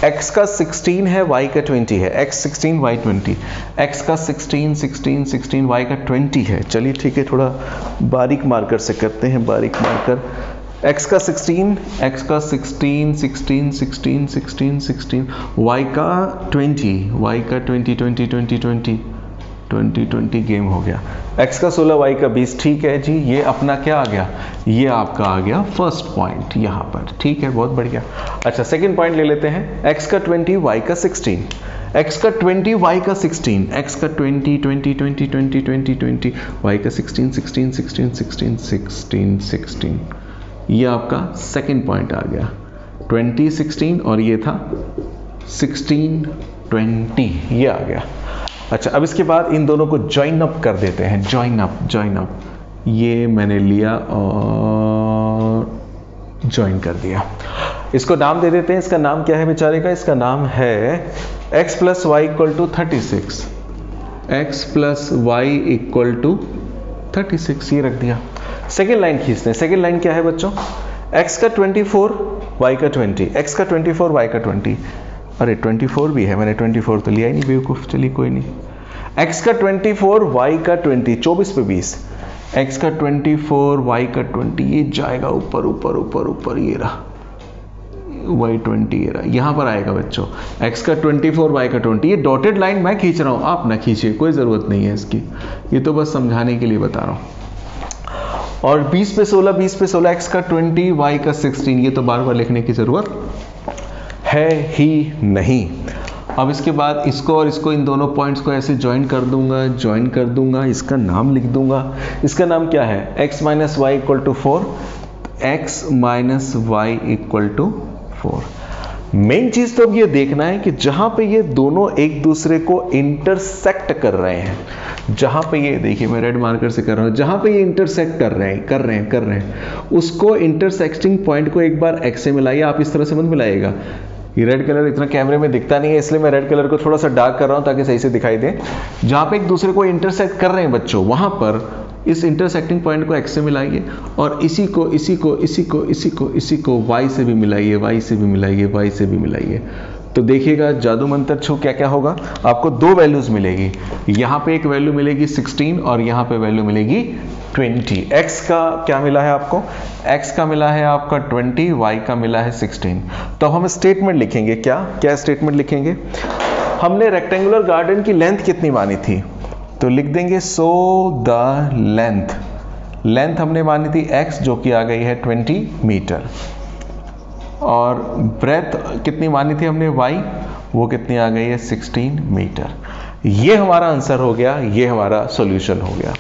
x का 16 है, y का 20 है। x 16 y 20, x का 16 y का 20 है। चलिए ठीक है, थोड़ा बारीक मार्कर से करते हैं, बारीक मार्कर। x का 16 y का 20 गेम हो गया। x का 16 y का 20, ठीक है जी। ये अपना क्या आ गया, ये आपका आ गया फर्स्ट पॉइंट यहाँ पर, ठीक है, बहुत बढ़िया। अच्छा, सेकंड पॉइंट ले लेते हैं, x का 20 y का 16, x का 20 y का 16, x का 20 y का 16। ये आपका सेकंड पॉइंट आ गया, 20 16, और ये था 16 20, ये आ गया। अच्छा, अब इसके बाद इन दोनों को ज्वाइन अप कर देते हैं, ज्वाइन अप, ये मैंने लिया और ज्वाइन कर दिया। इसको नाम दे देते हैं, इसका नाम क्या है बेचारे का, इसका नाम है x plus y equal to 36, x plus y equal to 36, ये रख दिया। सेकेंड लाइन खींचते हैं। सेकेंड लाइन क्या है बच्चों, x का 24 y का 20, x का 24 y का 20, अरे 24 भी है, मैंने 24 तो लिया ही नहीं बेवकूफ, चलिए कोई नहीं। x का 24 y का 20, 24 पे 20, x का 24 y का 20, ये जाएगा ऊपर ऊपर ऊपर ऊपर, ये रहा y 20, ये रहा, यहाँ पर आएगा बच्चों x का 24 y का 20। ये डॉटेड लाइन मैं खींच रहा हूँ, आप ना खींचिए, कोई ज़रूरत नहीं है इसकी, ये तो बस समझाने के लिए बता रहा हूँ। और 20 पे 16, 20 पे 16, x का 20 y का 16, ये तो बार बार लिखने की ज़रूरत है ही नहीं। अब इसके बाद इसको और इसको, इन दोनों पॉइंट्स को ऐसे ज्वाइन कर दूंगा, इसका नाम लिख दूंगा। इसका नाम क्या है, x minus y equal to 4, x minus y equal to 4। Main चीज तो अब ये देखना है कि जहां पे ये दोनों एक दूसरे को इंटरसेक्ट कर रहे हैं, जहां पे ये देखिए मैं रेड मार्कर से कर रहा हूं, जहां पे ये इंटरसेक्ट कर रहे हैं उसको इंटरसेक्टिंग पॉइंट को एक बार x से मिलाइए। आप इस तरह से मत मिलाइएगा, ये रेड कलर इतना कैमरे में दिखता नहीं है, इसलिए मैं रेड कलर को थोड़ा सा डार्क कर रहा हूं ताकि सही से दिखाई दे। जहां पे एक दूसरे को इंटरसेक्ट कर रहे हैं बच्चों, वहां पर इस इंटरसेक्टिंग पॉइंट को x से मिलाइए और इसी को y से भी मिलाइए, y से भी मिलाइए। तो देखिएगा जादू मंत्र छू क्या क्या होगा, आपको दो वैल्यूज मिलेगी। यहाँ पे एक वैल्यू मिलेगी 16 और यहाँ पे वैल्यू मिलेगी 20। x का क्या मिला है आपको, x का मिला है आपका 20, y का मिला है 16। तो हम स्टेटमेंट लिखेंगे, क्या स्टेटमेंट लिखेंगे, हमने रेक्टेंगुलर गार्डन की लेंथ कितनी मानी थी, तो लिख देंगे सो द लेंथ हमने मानी थी x, जो कि आ गई है 20 मीटर, और ब्रेथ कितनी मानी थी हमने y, वो कितनी आ गई है 16 मीटर। ये हमारा आंसर हो गया, ये हमारा सॉल्यूशन हो गया।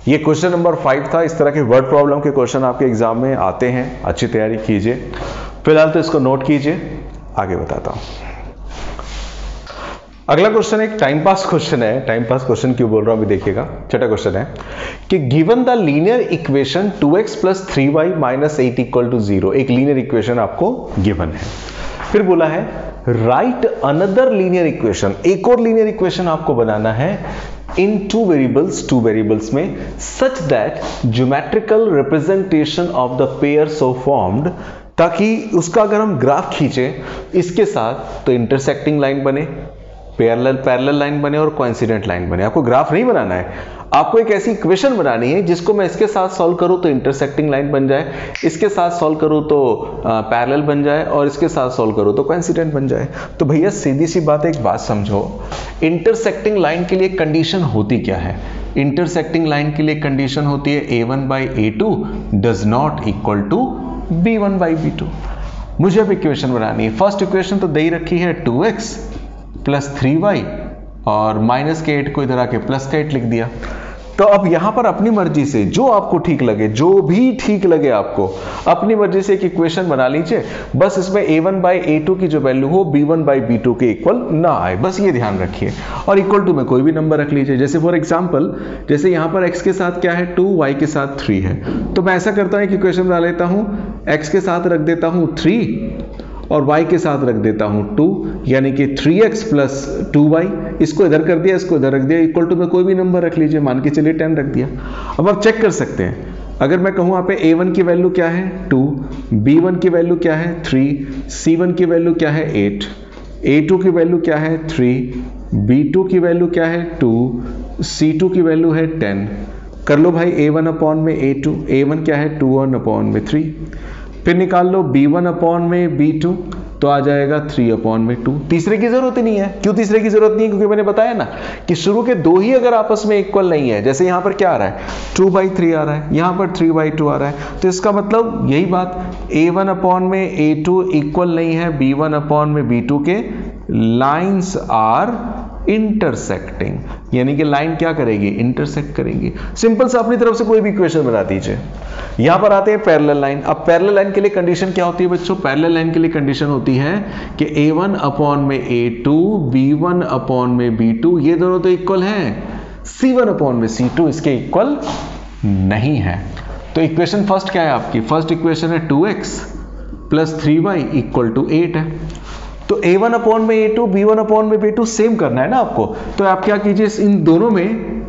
ये क्वेश्चन नंबर 5 था। इस तरह के वर्ड प्रॉब्लम के क्वेश्चन आपके एग्जाम में आते हैं, अच्छी तैयारी कीजिए। फिलहाल तो इसको नोट कीजिए, आगे बताता हूं। अगला क्वेश्चन एक टाइम पास क्वेश्चन है। टाइम पास क्वेश्चन क्यों बोल रहा हूं अभी देखिएगा। छठा क्वेश्चन है कि given the linear equation 2x plus 3y minus 8 equal to 0। एक लीनियर इक्वेशन आपको गिवन है, फिर बोला है राइट अनदर लीनियर इक्वेशन, एक और लीनियर इक्वेशन आपको बनाना है इन टू वेरिएबल्स में, such that geometrical representation of the pair so formed, ताकि उसका अगर हम ग्राफ खींचे इसके साथ तो इंटरसेक्टिंग लाइन बने, पैरेलल लाइन बने और कोइंसिडेंट लाइन बने। आपको ग्राफ नहीं बनाना है, आपको एक ऐसी इक्वेशन बनानी है जिसको मैं इसके साथ सॉल्व करूं तो इंटरसेक्टिंग लाइन बन जाए, इसके साथ सॉल्व करूं तो पैरेलल बन जाए, और इसके साथ सॉल्व करूं तो कोइंसिडेंट बन जाए। तो भैया सीधी सी बात, एक बात समझो, इंटरसेक्टिंग लाइन के लिए कंडीशन होती क्या है, इंटरसेक्टिंग लाइन के लिए कंडीशन होती है a1 by a2 does not equal to b1 by b2। मुझे अब इक्वेशन बनानी है। फर्स्ट इक्वेशन तो दे ही रखी है 2x प्लस 3y और माइनस के 8 को इधर आके प्लस का 8 लिख दिया। तो अब यहां पर अपनी मर्जी से जो आपको ठीक लगे, जो भी ठीक लगे आपको, अपनी मर्जी से एक इक्वेशन बना लीजिए। बस इसमें a1 by a2 की जो वैल्यू हो b1 by b2 के इक्वल ना आए, बस ये ध्यान रखिए। और इक्वल टू में कोई भी नंबर रख लीजिए। जैसे फॉर एग्जांपल, जैसे यहां पर x के साथ क्या है 2, y के साथ 3 है, तो मैं ऐसा करता हूं कि इक्वेशन बना लेता हूं, x के साथ रख देता हूं 3 और y के साथ रख देता हूं 2, यानी कि 3x प्लस 2y। इसको इधर कर दिया, इसको इधर रख दिया, इक्वल टू में कोई भी नंबर रख लीजिए, मान के चलिए 10 रख दिया। अब आप चेक कर सकते हैं, अगर मैं कहूं यहाँ पे a1 की वैल्यू क्या है 2, b1 की वैल्यू क्या है 3, c1 की वैल्यू क्या है 8, a2 की वैल्यू क्या है 3, b2 की वैल्यू क्या है 2, c2 की वैल्यू है 10। कर लो भाई a1 अपॉन में a2, a1 क्या है 2 अपॉन में 3, फिर निकाल लो b1 अपॉन में b2, तो आ जाएगा 3 अपॉन में 2। तीसरे की जरूरत ही नहीं है। क्यों तीसरे की जरूरत नहीं है? क्योंकि मैंने बताया ना कि शुरू के दो ही अगर आपस में इक्वल नहीं है, जैसे यहां पर क्या आ रहा है 2/3 आ रहा है, यहां पर 3/2 आ रहा है, तो इसका मतलब यही बात a1 अपॉन में a2 इक्वल नहीं है b1 अपॉन में b2 के। लाइन्स आर इंटरसेक्टिंग, यानी कि लाइन क्या करेगी, इंटरसेक्ट करेगी। सिंपल सा अपनी तरफ से कोई भी इक्वेशन बना दीजिए। यहां पर आते हैं पैरेलल लाइन। अब पैरेलल लाइन के लिए कंडीशन क्या होती है बच्चों, पैरेलल लाइन के लिए कंडीशन होती है कि a1 अपॉन में a2, b1 अपॉन में b2 ये दोनों तो इक्वल हैं, c1 अपॉन में c2 इसके इक्वल नहीं है। तो इक्वेशन फर्स्ट क्या है आपकी, फर्स्ट इक्वेशन है 2x plus 3y equal to 8 है। तो a1 अपॉन में a2, b1 अपॉन में b2 सेम करना है ना आपको। तो आप क्या कीजिए, इन दोनों में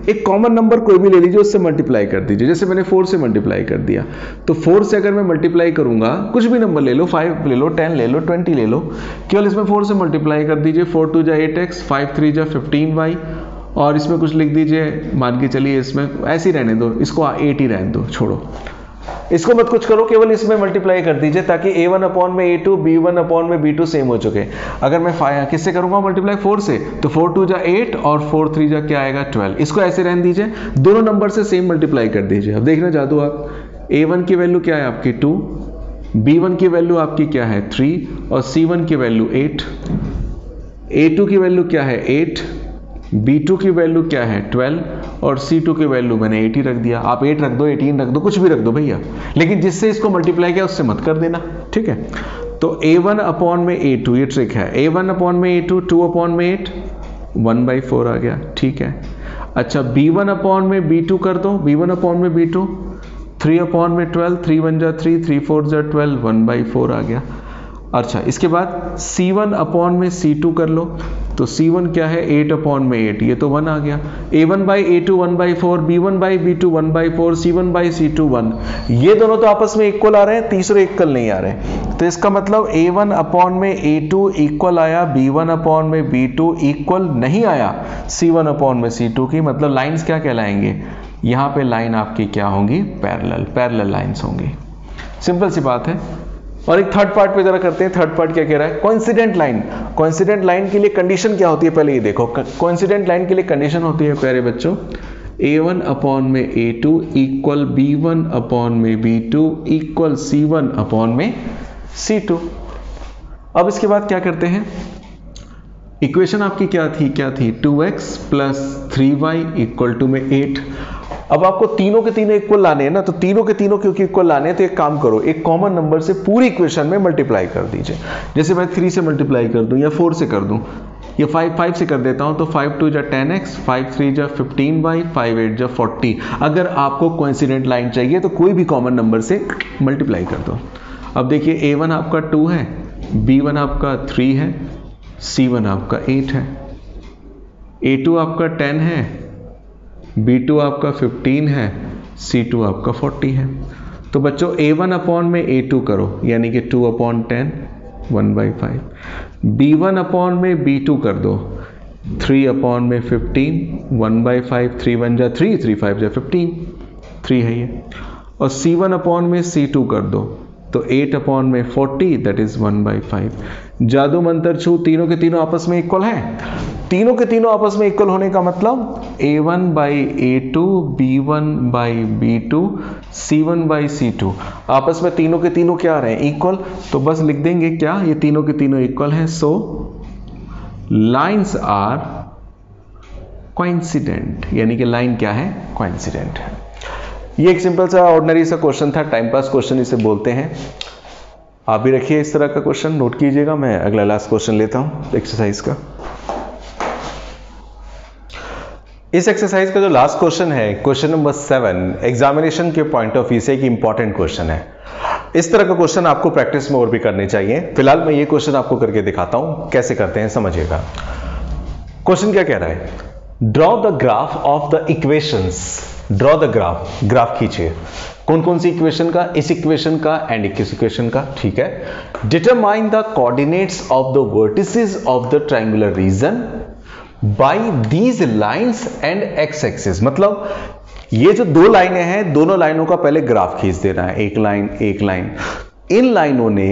एक कॉमन नंबर कोई भी ले लीजिए, उससे मल्टीप्लाई कर दीजिए। जैसे मैंने 4 से मल्टीप्लाई कर दिया, तो 4 से अगर मैं मल्टीप्लाई करूंगा, कुछ भी नंबर ले लो, 5 ले लो, 10 ले लो, 20 ले लो, केवल इसमें 4 से मल्टीप्लाई कर दीजिए। 4 2 जा 8x, 5 3 जा 15y, और इसमें कुछ लिख दीजिए, मान के चलिए इसमें ऐसे ही रहने दो, इसको 8 ही रहने दो, छोड़ो, इसको मत कुछ करो, केवल इसमें मल्टीप्लाई कर दीजिए ताकि a1 अपॉन में a2, b1 अपॉन में b2 सेम हो चुके। अगर मैं किससे करूंगा मल्टीप्लाई, 4 से, तो 4 2 जा 8 और 4 3 जा क्या आएगा 12। इसको ऐसे रहने दीजिए, दोनों नंबर से सेम मल्टीप्लाई कर दीजिए। अब देखना जादू आप, a1 की वैल्यू क्या है आपकी 2, b1 की वैल्यू आपकी क्या है 3 और c1 की वैल्यू 8, a2 की वैल्यू क्या है 8, b2 की वैल्यू क्या है 12 और c2 की वैल्यू मैंने 8 ही रख दिया। आप 8 रख दो, 18 रख दो, कुछ भी रख दो भैया, लेकिन जिससे इसको मल्टीप्लाई किया उससे मत कर देना, ठीक है। तो a1 अपॉन में a2, ये ट्रिक है, a1 अपॉन में a2 2 अपॉन में 8 1/4 आ गया, ठीक है। अच्छा b1 अपॉन में b2 कर दो, b1 अपॉन में b2 3 अपॉन में 12, 3 1 जा 3, 3 4 जा 12 1/4 आ गया। अच्छा इसके बाद c1 अपॉन में c2 कर लो, तो c1 क्या है 8 अपॉन में 8, ये तो 1 आ गया। a1 by a2 1/4, b1 by b2 1/4, c1 by c2 1, ये दोनों तो आपस में इक्वल आ रहे हैं, तीसरे इक्वल नहीं आ रहे। तो इसका मतलब a1 अपॉन में a2 इक्वल आया, b1 अपॉन में b2 इक्वल नहीं आया c1 अपॉन में c2 की। मतलब लाइंस क्या कहलाएंगे, यहाँ पे लाइन आपकी क्या होंगी, पैरेलल लाइंस होंगी। सिंपल सी बात है। और एक थर्ड पार्ट पे जरा करते हैं। थर्ड पार्ट क्या कह रहा है, कोइंसिडेंट लाइन। कोइंसिडेंट लाइन के लिए कंडीशन क्या होती है, पहले ये देखो। कोइंसिडेंट लाइन के लिए कंडीशन होती है प्यारे बच्चों, a1 अपॉन में a2 इक्वल b1 अपॉन में b2 इक्वल c1 अपॉन में c2। अब इसके बाद क्या करते हैं, इक्वेशन आपकी क्या थी 2x plus 3y equal to में 8। अब आपको तीनों के तीनों इक्वल लाने हैं ना, तो तीनों के तीनों क्योंकि इक्वल लाने हैं, तो एक काम करो, एक कॉमन नंबर से पूरी इक्वेशन में मल्टीप्लाई कर दीजिए। जैसे मैं 3 से मल्टीप्लाई कर दूं या 4 से कर दूं या 5 से कर देता हूं, तो 5 2 जा 10x, 5 3 जा 15y, 5 8 जा 40। अगर आपको कोइंसिडेंट लाइन चाहिए तो कोई भी कॉमन नंबर से मल्टीप्लाई कर दो। अब देखिए a1 आपका 2 है, b1 आपका 3 है, c1 आपका 8 है, a2 आपका 10 है, b2 आपका 15 है, c2 आपका 40 है। तो बच्चों a1 अपॉन में a2 करो, यानी कि 2 अपॉन 10 1/5, b1 अपॉन में b2 कर दो 3 अपॉन में 15 1/5, 3 1 जा 3, 3 5 जा 15, 3 है ये। और c1 अपॉन में c2 कर दो, तो 8 अपॉन में 40 दैट इज 1/5। जादू मंत्र छू, तीनों के तीनों आपस में इक्वल हैं। तीनों के तीनों आपस में इक्वल होने का मतलब a1 by a2, b1 by b2, c1 by c2, आपस में तीनों के तीनों क्या आ रहे हैं, इक्वल। तो बस लिख देंगे क्या, ये तीनों के तीनों इक्वल हैं। सो लाइंस आर कोइंसिडेंट, यानी कि लाइन क्या है, कोइंसिडेंट है। ये एक सिंपल सा ऑर्डिनरी सा क्वेश्चन था, टाइम पास क्वेश्चन इसे बोलते हैं। आप भी रखिए इस तरह का क्वेश्चन, नोट कीजिएगा। मैं अगला लास्ट क्वेश्चन लेता हूं एक्सरसाइज का। इस एक्सरसाइज का जो लास्ट क्वेश्चन है, क्वेश्चन नंबर 7, एग्जामिनेशन के पॉइंट ऑफ व्यू से एक इंपॉर्टेंट क्वेश्चन है। इस तरह का क्वेश्चन आपको प्रैक्टिस में और भी करने चाहिए। फिलहाल मैं ये क्वेश्चन आपको करके दिखाता हूं, कैसे करते हैं समझिएगा। क्वेश्चन क्या कह रहा है, draw the graph of the equations. Draw the graph खींचिए। कौन कौन सी इक्वेशन का, इस इक्वेशन का एंड इस इक्वेशन का, ठीक है। Determine the coordinates of the vertices of the triangular region by these lines and x axis. मतलब ये जो दो लाइनें हैं, दोनों लाइनों का पहले ग्राफ खींच देना है, एक लाइन एक लाइन। इन लाइनों ने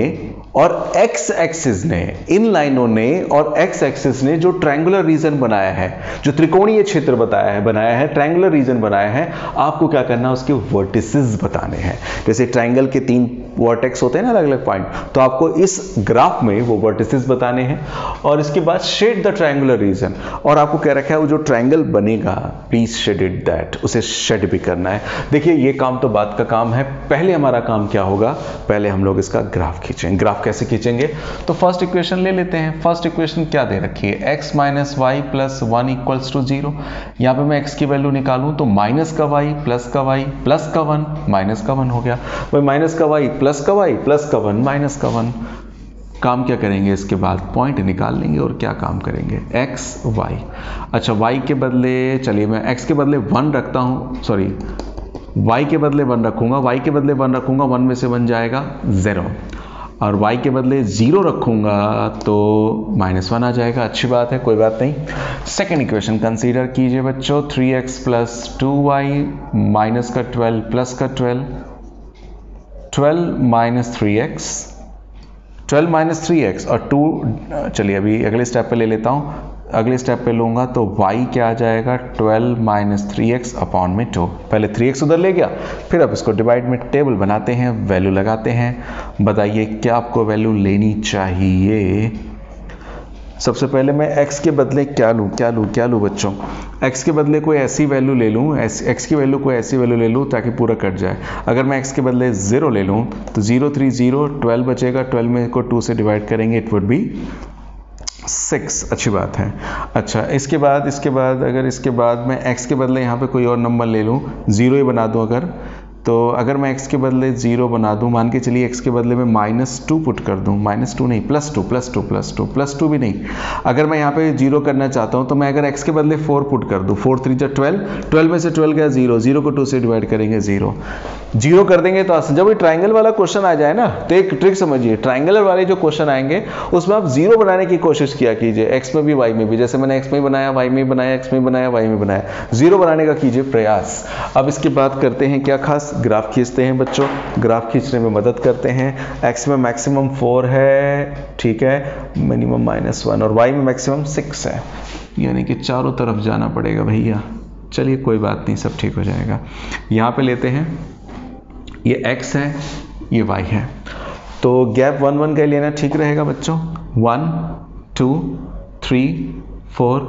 और एक्स एक्सिस ने, इन लाइनों ने और एक्स एक्सिस ने जो ट्रायंगुलर रीजन बनाया है, जो त्रिकोणीय क्षेत्र बनाया है ट्रायंगुलर रीजन बनाया है, आपको क्या करना है, उसके वर्टिसेस बताने हैं। जैसे ट्रायंगल के 3 वर्टेक्स होते हैं ना, अलग अलग पॉइंट, तो आपको इस ग्राफ में वो वर्टिसेस बताने हैं। और इसके बाद शेड द ट्रायंगुलर रीजन, और आपको कह रखा है वो जो ट्रायंगल बनेगा प्लीज शेड इट दैट, उसे शेड भी करना है। देखिए ये काम तो बात का काम है, पहले हमारा काम क्या होगा, पहले हम लोग इसका ग्राफ खींचेंगे। ग्राफ कैसे खींचेंगे, तो फर्स्ट इक्वेशन ले लेते हैं। फर्स्ट इक्वेशन क्या दे रखी है, x minus y plus 1 equals to 0। यहां पे मैं x की वैल्यू निकालूं तो माइनस का y प्लस का y प्लस का 1 माइनस का 1 हो गया। भाई माइनस का y प्लस का y प्लस का 1 माइनस का 1। काम क्या करेंगे, इसके बाद पॉइंट निकाल लेंगे और क्या काम करेंगे, x y। अच्छा y के बदले, चलिए मैं x के बदले 1 रखता हूं, सॉरी y के बदले 1 रखूंगा, y के बदले 1 रखूंगा, 1 में से बन जाएगा 0, और y के बदले 0 रखूंगा तो -1 आ जाएगा। अच्छी बात है, कोई बात नहीं। सेकेंड इक्वेशन कंसीडर कीजिए बच्चों, 3x प्लस 2y माइनस का 12 प्लस का 12, 12 माइनस 3x, 12 माइनस 3x और 2, चलिए अभी अगले स्टेप पे ले लेता हूँ, अगले स्टेप पे लूंगा तो y क्या आ जाएगा, 12 माइनस 3x अपॉन में 2। पहले 3x उधर ले गया, फिर अब इसको डिवाइड में टेबल बनाते हैं, वैल्यू लगाते हैं। बताइए क्या आपको वैल्यू लेनी चाहिए। सबसे पहले मैं x के बदले क्या लूँ बच्चों, x के बदले कोई ऐसी वैल्यू ले लूँ, x की वैल्यू कोई ऐसी वैल्यू ले लूँ ताकि पूरा कट जाए। अगर मैं x के बदले 0 ले लूँ तो 0 3 0, 12 बचेगा, 12 में को 2 से डिवाइड करेंगे, इट वुड बी 6। अच्छी बात है। अच्छा इसके बाद अगर इसके बाद मैं x के बदले यहाँ पे कोई और नंबर ले लूँ, 0 ही बना दूँ अगर मैं x के बदले 0 बना दूँ, मान के चलिए x के बदले में -2 पुट कर दूँ, -2 नहीं +2 भी नहीं। अगर मैं यहाँ पे 0 करना चाहता हूँ तो मैं अगर x के बदले 4 पुट कर दूँ, 4 3 12, 12 में से 12 गया 0, 0 को 2 से डिवाइड करेंगे 0 कर देंगे। तो जब ये ट्राइंगल वाला क्वेश्चन आ जाए ना तो एक ट्रिक समझिए, ट्राइंगल वाले जो क्वेश्चन आएंगे उसमें आप 0 बनाने की कोशिश किया कीजिए, x में भी y में भी, जैसे मैंने x में बनाया, y में बनाया, x में बनाया, y में बनाया, 0 बनाने का कीजिए प्रयास। अब इसके बाद करते हैं क्या खास, ग्राफ खींचते हैं बच्चों। ग्राफ खींचने में मदद करते हैं। x में मैक्सिमम 4 है, ठीक है, मिनिमम -1, और y में मैक्सिमम 6 है, यानी कि चारों तरफ जाना पड़ेगा भैया। चलिए कोई बात नहीं, सब ठीक हो जाएगा। यहाँ पे लेते हैं, ये x है, ये y है, तो गैप 1 1 का लेना ठीक रहेगा बच्चों। 1 2 3 4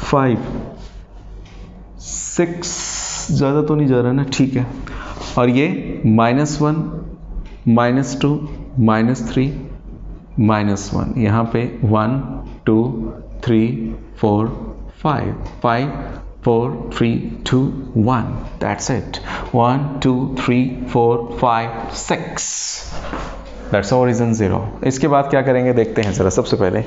5 6, ज़्यादा तो नहीं जा रहा ना, ठीक है। और ये -1 -2 -3 -1, यहाँ पे 1 2 3 4 5 5 4 3 2 1, that's it, 1 2 3 4 5 6, that's our reason 0। इसके बाद क्या करेंगे देखते हैं जरा। सबसे पहले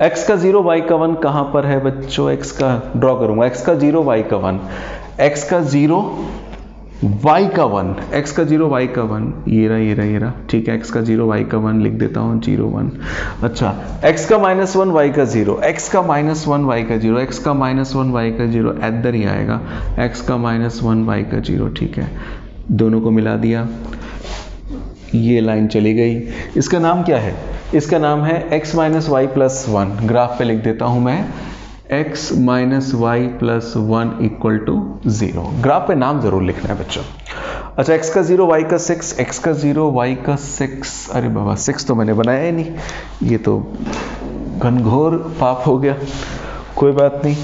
x का 0 y का 1 कहाँ पर है बच्चों, x का ड्रॉ करूंगा, x का 0 y का 1, x का 0 y का 1, x का 0 y का 1, ये रहा, ठीक है, x का 0 y का 1 लिख देता हूँ, 0 1। अच्छा x का -1 y का 0, x का -1 y का 0, x का -1 y का 0, इधर ही आएगा, x का -1 y का 0, ठीक है, दोनों को मिला दिया, ये लाइन चली गई। इसका नाम क्या है, इसका नाम है x minus y plus 1। Graph पे लिख देता हूं मैं x minus y plus 1 equal to 0। Graph पे नाम जरूर लिखना है बच्चों। अच्छा x का 0 y का 6, x का 0 y का 6, अरे बाबा 6 तो मैंने बनाया ही नहीं, ये तो घनघोर पाप हो गया, कोई बात नहीं,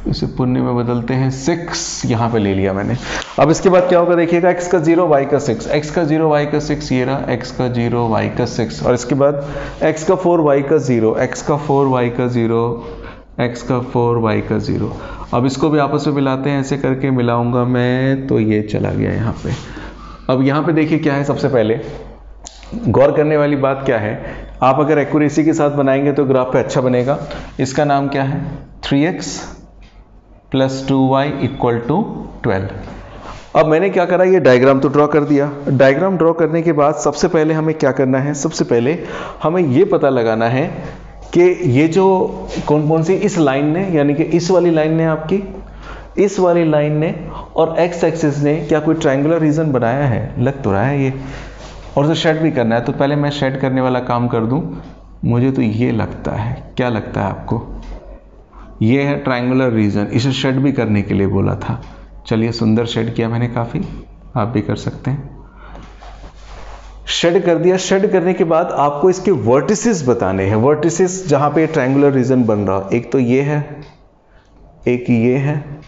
इसे पुण्य में बदलते हैं। 6 यहाँ पे ले लिया मैंने। अब इसके बाद क्या होगा देखिएगा, x का 0 y का 6, x का 0 y का 6, ये रहा x का 0 y का 6, और इसके बाद x का 4 y का 0, x का 4 y का 0, x का 4 y का 0। अब इसको भी आपस में मिलाते हैं, ऐसे करके मिलाऊंगा मैं तो ये चला गया यहाँ पे। अब यहाँ पे देखिए क्या है, सबसे पहले गौर करने वाली बात क्या है, आप अगर एक्यूरेसी के साथ बनाएंगे तो ग्राफ पे अच्छा बनेगा। इसका नाम क्या है, 3x plus 2y equal to 12। अब मैंने क्या करा, ये डायग्राम तो ड्रॉ कर दिया। डायग्राम ड्रॉ करने के बाद सबसे पहले हमें क्या करना है, सबसे पहले हमें ये पता लगाना है कि ये जो कौन कौन सी इस लाइन ने, यानी कि इस वाली लाइन ने, आपकी इस वाली लाइन ने और एक्स एक्सिस ने क्या कोई ट्रायंगुलर रीजन बनाया है। लग तो रहा है ये, और उसे शेड भी करना है। तो पहले मैं शेड करने वाला काम कर दूं। मुझे तो ये लगता है, क्या लगता है आपको? ये है ट्रायंगुलर रीजन, इसे शेड भी करने के लिए बोला था। चलिए, सुंदर शेड किया मैंने काफ़ी, आप भी कर सकते हैं। शेड कर दिया। शेड करने के बाद आपको इसके वर्टिसेस बताने हैं। वर्टिसेस जहां पे ट्रायंगुलर रीजन बन रहा, एक तो ये है, एक ये है,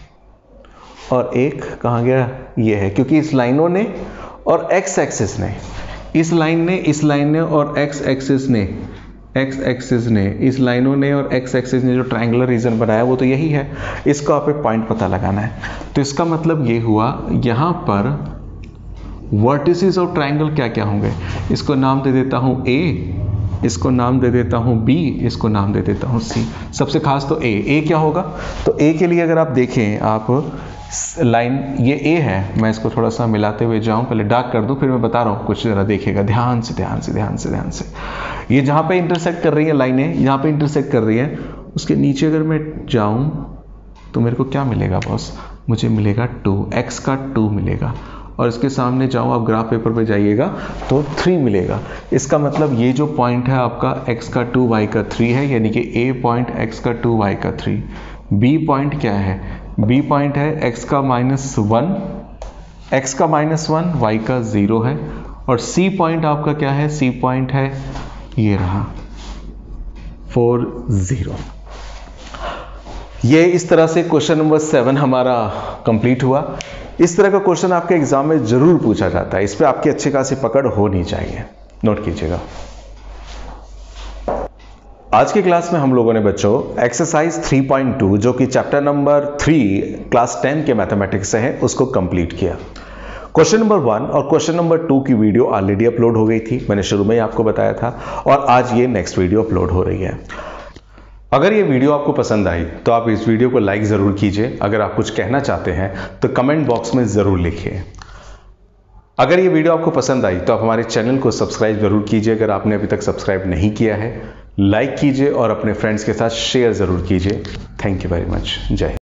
और एक कहाँ गया? ये है। क्योंकि इस लाइनों ने और एक्स एक्सिस ने, इस लाइन ने और एक्स एक्सिस ने, इस लाइनों ने और एक्स एक्सिस ने जो ट्रायंगुलर रीजन बनाया वो तो यही है। इसको आप एक पॉइंट पता लगाना है। तो इसका मतलब ये हुआ, यहां पर वर्टिसेस ऑफ ट्रायंगल क्या क्या होंगे? इसको नाम दे देता हूं ए, इसको नाम दे देता हूं बी, इसको नाम दे देता हूं सी। सबसे खास तो ए क्या होगा? तो ए के लिए अगर आप देखें, आप लाइन, ये ए है, मैं इसको थोड़ा सा मिलाते हुए जाऊं, पहले डार्क कर दूं, फिर मैं बता रहा हूं, कुछ जरा देखिएगा ध्यान से। ये जहां पे इंटरसेक्ट कर रही है लाइनें, यहां पे इंटरसेक्ट कर रही है, उसके नीचे अगर मैं जाऊं तो मेरे को क्या मिलेगा बॉस? मुझे मिलेगा 2, x का 2 मिलेगा। और इसके सामने जाऊं, आप ग्राफ पेपर पे जाइएगा तो 3 मिलेगा। इसका मतलब ये जो पॉइंट है आपका x का 2 y का 3 है, यानी कि a पॉइंट x का 2 y का 3। b पॉइंट क्या है? b पॉइंट है x का -1, x का -1, y का 0 है। और c पॉइंट आपका क्या है? c पॉइंट है ये रहा 4, 0। ये इस तरह से क्वेश्चन नंबर 7 हमारा कंप्लीट हुआ। इस तरह का क्वेश्चन आपके एग्जाम में जरूर पूछा जाता है, इस पे आपकी अच्छी खासी पकड़ होनी चाहिए, नोट कीजिएगा। आज की क्लास में हम लोगों ने बच्चों एक्सरसाइज 3.2 जो कि चैप्टर नंबर 3 क्लास 10 के मैथमेटिक्स से है, उसको कंप्लीट किया। क्वेश्चन नंबर 1 और क्वेश्चन नंबर 2 की वीडियो ऑलरेडी अपलोड हो गई थी, मैंने शुरू में ही आपको बताया था, और आज ये नेक्स्ट वीडियो अपलोड हो रही है। अगर ये वीडियो आपको पसंद आई तो आप इस वीडियो को लाइक ज़रूर कीजिए। अगर आप कुछ कहना चाहते हैं तो कमेंट बॉक्स में ज़रूर लिखिए। अगर ये वीडियो आपको पसंद आई तो आप हमारे चैनल को सब्सक्राइब ज़रूर कीजिए, अगर आपने अभी तक सब्सक्राइब नहीं किया है। लाइक कीजिए और अपने फ्रेंड्स के साथ शेयर ज़रूर कीजिए। Thank you very much. जय हिंद।